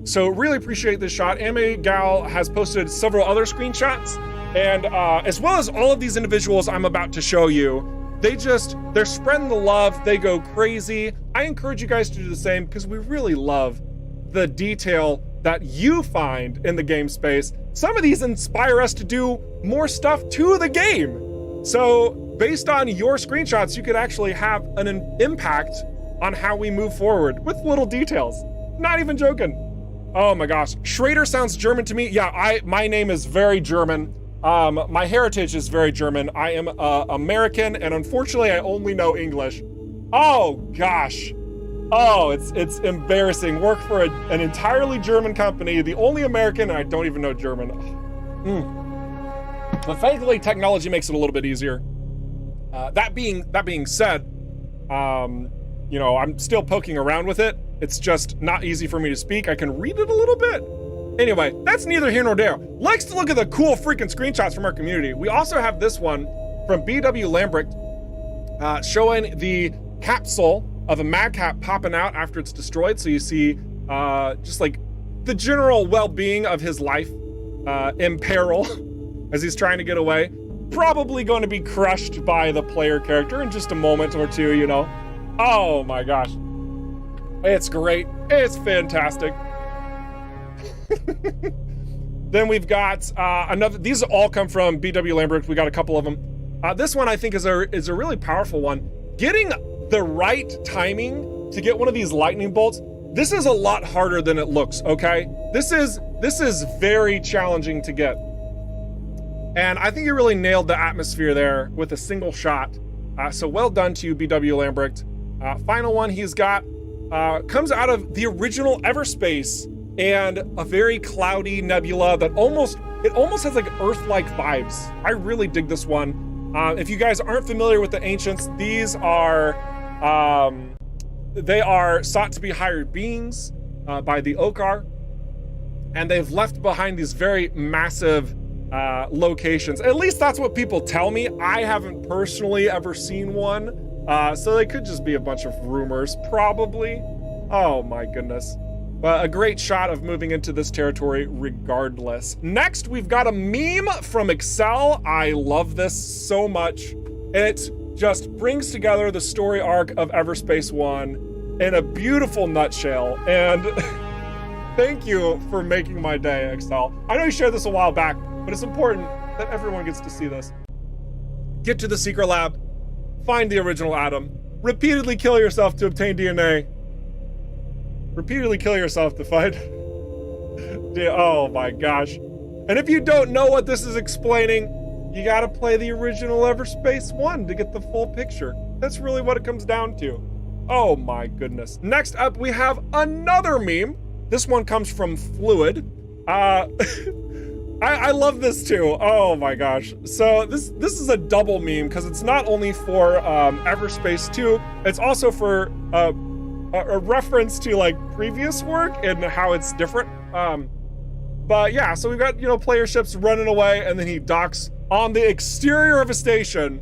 So really appreciate this shot. Anime Gal has posted several other screenshots, and as well as all of these individuals I'm about to show you. They're spreading the love. They go crazy. I encourage you guys to do the same because we really love the detail that you find in the game space. Some of these inspire us to do more stuff to the game. So based on your screenshots, you could actually have an impact on how we move forward with little details. Not even joking. Oh my gosh. Schrader sounds German to me. Yeah, my name is very German. My heritage is very German. I am American, and unfortunately I only know English. Oh gosh. Oh, it's embarrassing. Work for an entirely German company, the only American, and I don't even know German. But thankfully technology makes it a little bit easier. That being said, you know, I'm still poking around with it. It's just not easy for me to speak. I can read it a little bit. Anyway, that's neither here nor there. Let's look at the cool freaking screenshots from our community. We also have this one from BW Lambrecht showing the capsule of a madcap popping out after it's destroyed. So you see just like the general well-being of his life in peril as he's trying to get away. Probably going to be crushed by the player character in just a moment or two, you know. Oh my gosh. It's great. It's fantastic. Then we've got another. These all come from BW Lambert. We got a couple of them. This one I think is a really powerful one. Getting the right timing to get one of these lightning bolts. This is a lot harder than it looks. Okay, this is very challenging to get. And I think you really nailed the atmosphere there with a single shot. So well done to you, BW Lambrecht. Final one he's got comes out of the original EVERSPACE and a very cloudy nebula that almost has like Earth-like vibes. I really dig this one. If you guys aren't familiar with the Ancients, these are they are sought to be higher beings by the Okar, and they've left behind these very massive locations. At least that's what people tell me. I haven't personally ever seen one, so they could just be a bunch of rumors, probably. Oh my goodness. But a great shot of moving into this territory regardless. Next, we've got a meme from Excel. I love this so much. It just brings together the story arc of EVERSPACE 1 in a beautiful nutshell. And thank you for making my day, Excel. I know you shared this a while back, but it's important that everyone gets to see this. Get to the secret lab, find the original atom, repeatedly kill yourself to obtain DNA, Repeatedly kill yourself to find. Oh my gosh. And if you don't know what this is explaining, you gotta play the original EVERSPACE 1 to get the full picture. That's really what it comes down to. Oh my goodness. Next up, we have another meme. This one comes from Fluid. I love this too. Oh my gosh. So this is a double meme because it's not only for EVERSPACE 2, it's also for a reference to like previous work and how it's different. But yeah, so we've got, you know, player ships running away, and then he docks on the exterior of a station,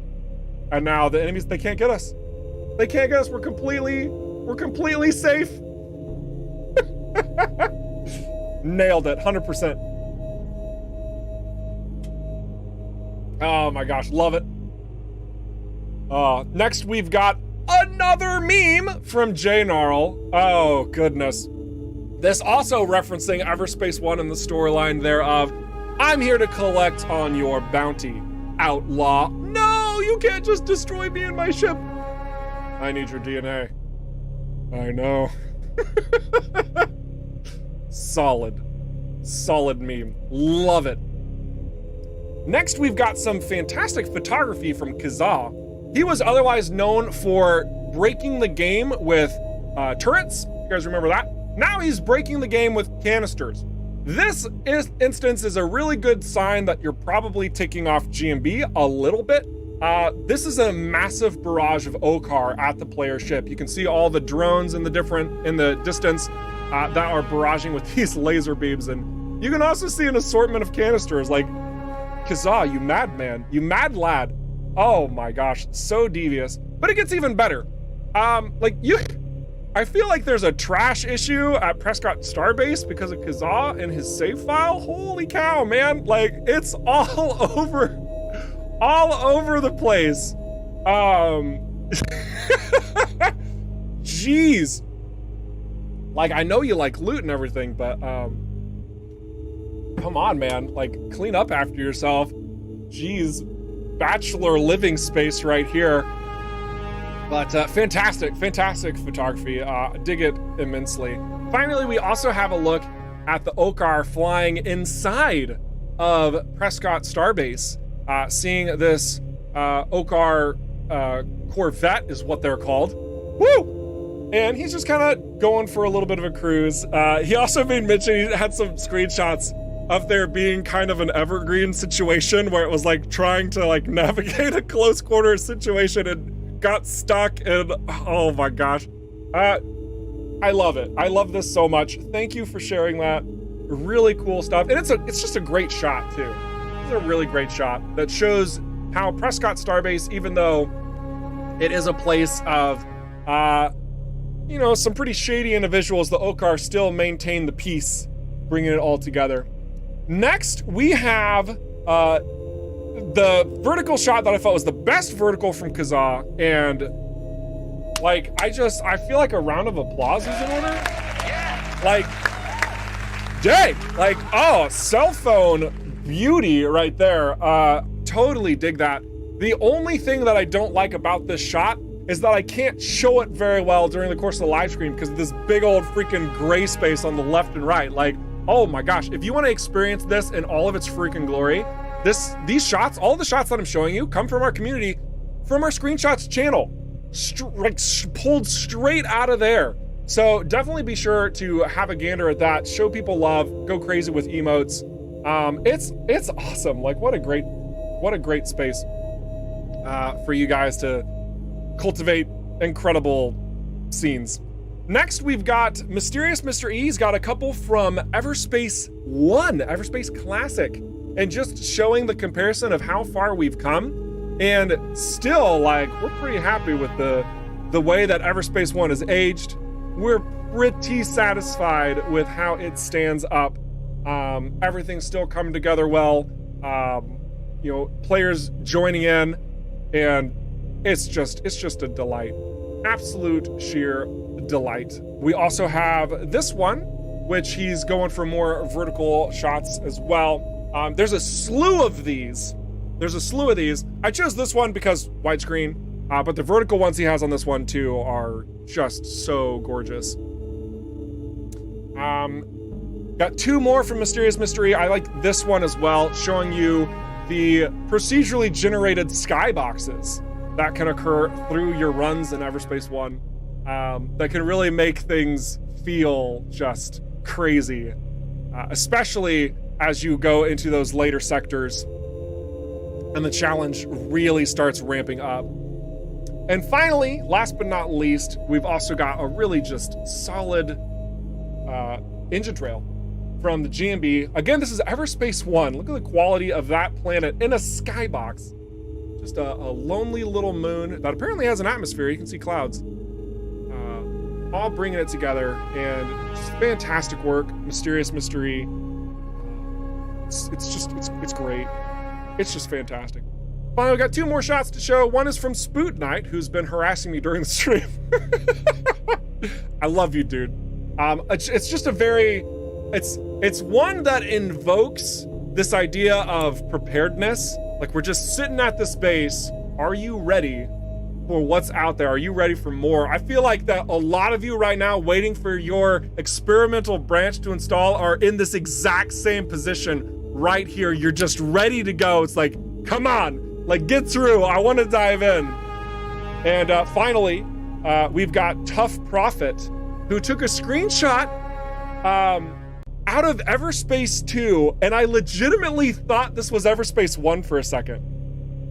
and now the enemies, they can't get us. They can't get us. We're completely safe. Nailed it, 100%. Oh my gosh, love it. Next we've got another meme from JNarl. Oh goodness. This also referencing EVERSPACE 1 and the storyline thereof. I'm here to collect on your bounty, outlaw. No, you can't just destroy me and my ship. I need your DNA. I know. Solid meme. Love it. Next, we've got some fantastic photography from Kazaa. He was otherwise known for breaking the game with turrets. You guys remember that? Now he's breaking the game with canisters. This instance is a really good sign that you're probably taking off GMB a little bit. This is a massive barrage of OCAR at the player ship. You can see all the drones in the distance that are barraging with these laser beams, and you can also see an assortment of canisters. Like, Kazaa, you madman, you mad lad. Oh my gosh, so devious. But it gets even better. I feel like there's a trash issue at Prescott Starbase because of Kazaa and his save file. Holy cow, man. Like, it's all over the place. Jeez. Like, I know you like loot and everything, but come on, man. Like, clean up after yourself. Jeez. Bachelor living space right here. But fantastic photography. Dig it immensely. Finally, we also have a look at the OCAR flying inside of Prescott Starbase. Seeing this OCAR Corvette is what they're called. Woo! And he's just kind of going for a little bit of a cruise. He also made mention, he had some screenshots of there being kind of an evergreen situation where it was like trying to like navigate a close quarters situation and got stuck, and oh my gosh. I love it. I love this so much. Thank you for sharing that. Really cool stuff. And it's just a great shot too. It's a really great shot that shows how Prescott Starbase, even though it is a place of you know, some pretty shady individuals, the OCAR still maintain the peace, bringing it all together. Next, we have the vertical shot that I felt was the best vertical from Kazaa, and like, I feel like a round of applause is in order. Like, dang, like, oh, cell phone beauty right there. Totally dig that. The only thing that I don't like about this shot is that I can't show it very well during the course of the live stream because of this big old freaking gray space on the left and right. Like, oh my gosh, if you want to experience this in all of its freaking glory, these shots, all the shots that I'm showing you come from our community, from our screenshots channel, pulled straight out of there. So definitely be sure to have a gander at that, show people love, go crazy with emotes. It's awesome. Like, what a great space for you guys to cultivate incredible scenes. Next, we've got Mysterious Mr. E's got a couple from EVERSPACE 1, EVERSPACE Classic, and just showing the comparison of how far we've come. And still, like, we're pretty happy with the way that EVERSPACE 1 has aged. We're pretty satisfied with how it stands up. Everything's still coming together well. You know, players joining in, and it's just a delight. Absolute sheer delight. We also have this one, which he's going for more vertical shots as well. There's a slew of these. I chose this one because widescreen, but the vertical ones he has on this one too are just so gorgeous. Got two more from Mysterious Mystery. I like this one as well, showing you the procedurally generated skyboxes that can occur through your runs in EverSpace 1 that can really make things feel just crazy, especially as you go into those later sectors and the challenge really starts ramping up. And finally, last but not least, we've also got a really just solid engine trail from the GMB. Again, this is EverSpace 1. Look at the quality of that planet in a skybox. Just a lonely little moon that apparently has an atmosphere. You can see clouds. All bringing it together, and just fantastic work. Mysterious Mystery. It's great. It's just fantastic. Finally, we got two more shots to show. One is from Spoot Knight, who's been harassing me during the stream. I love you, dude. It's just a very, it's one that invokes this idea of preparedness. Like, we're just sitting at this base. Are you ready for what's out there? Are you ready for more? I feel like that a lot of you right now waiting for your experimental branch to install are in this exact same position right here. You're just ready to go. It's like, come on, like, get through. I want to dive in. And finally, we've got Tough Prophet, who took a screenshot out of EverSpace 2, and I legitimately thought this was EverSpace 1 for a second.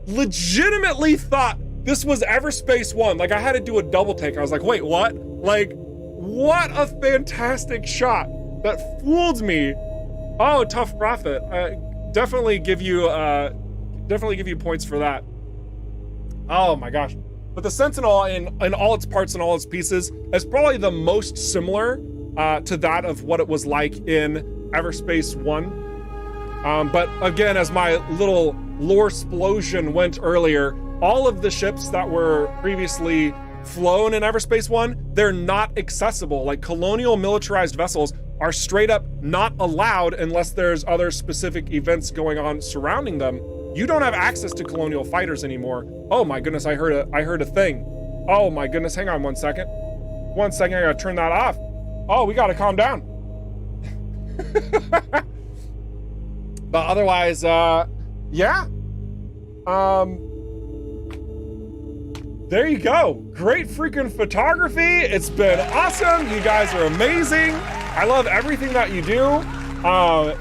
Legitimately thought this was EverSpace 1. Like, I had to do a double take. I was like, wait, what? Like, what a fantastic shot. That fooled me. Oh, Tough Prophet. Definitely give you points for that. Oh my gosh. But the Sentinel in all its parts and all its pieces is probably the most similar to that of what it was like in EverSpace 1. But again, as my little lore explosion went earlier, all of the ships that were previously flown in EverSpace 1, they're not accessible. Like, colonial militarized vessels are straight up not allowed unless there's other specific events going on surrounding them. You don't have access to colonial fighters anymore. Oh my goodness, I heard a thing. Oh my goodness, hang on 1 second. 1 second, I gotta turn that off. Oh, we gotta calm down. But otherwise, yeah. There you go. Great freaking photography. It's been awesome. You guys are amazing. I love everything that you do.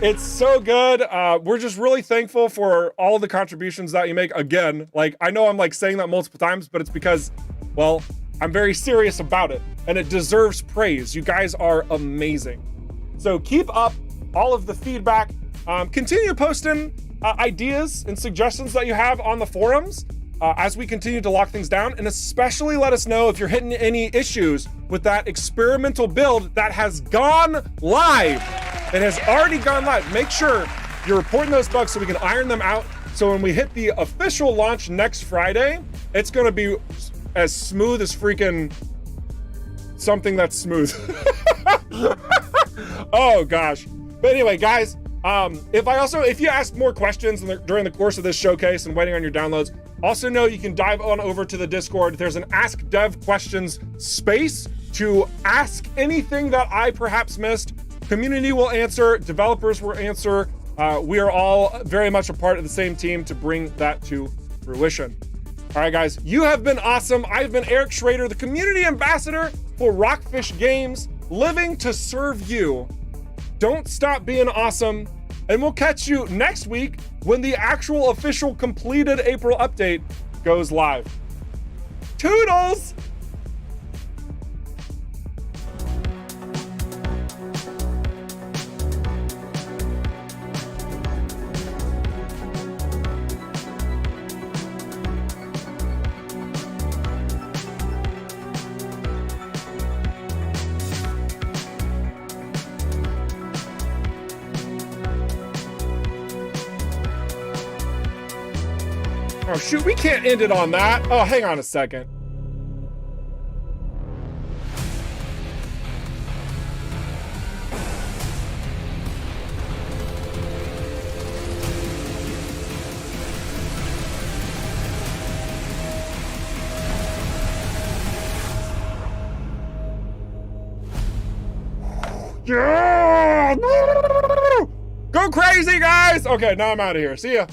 It's so good. We're just really thankful for all the contributions that you make. Again, like, I know I'm like saying that multiple times, but it's because, well, I'm very serious about it and it deserves praise. You guys are amazing. So keep up all of the feedback. Continue posting ideas and suggestions that you have on the forums as we continue to lock things down, and especially let us know if you're hitting any issues with that experimental build that has gone live. It has already gone live. Make sure you're reporting those bugs so we can iron them out. So when we hit the official launch next Friday, it's gonna be as smooth as freaking something that's smooth. Oh gosh. But anyway, guys, if you ask more questions during the course of this showcase and waiting on your downloads, also know you can dive on over to the Discord. There's an Ask Dev Questions space to ask anything that I perhaps missed. Community will answer, developers will answer. We are all very much a part of the same team to bring that to fruition. All right, guys, you have been awesome. I've been Eric Schrader, the community ambassador for Rockfish Games, living to serve you. Don't stop being awesome, and we'll catch you next week when the actual official completed April update goes live. Toodles! Oh shoot, we can't end it on that. Oh, hang on a second. Yeah! Go crazy, guys! Okay, now I'm out of here. See ya.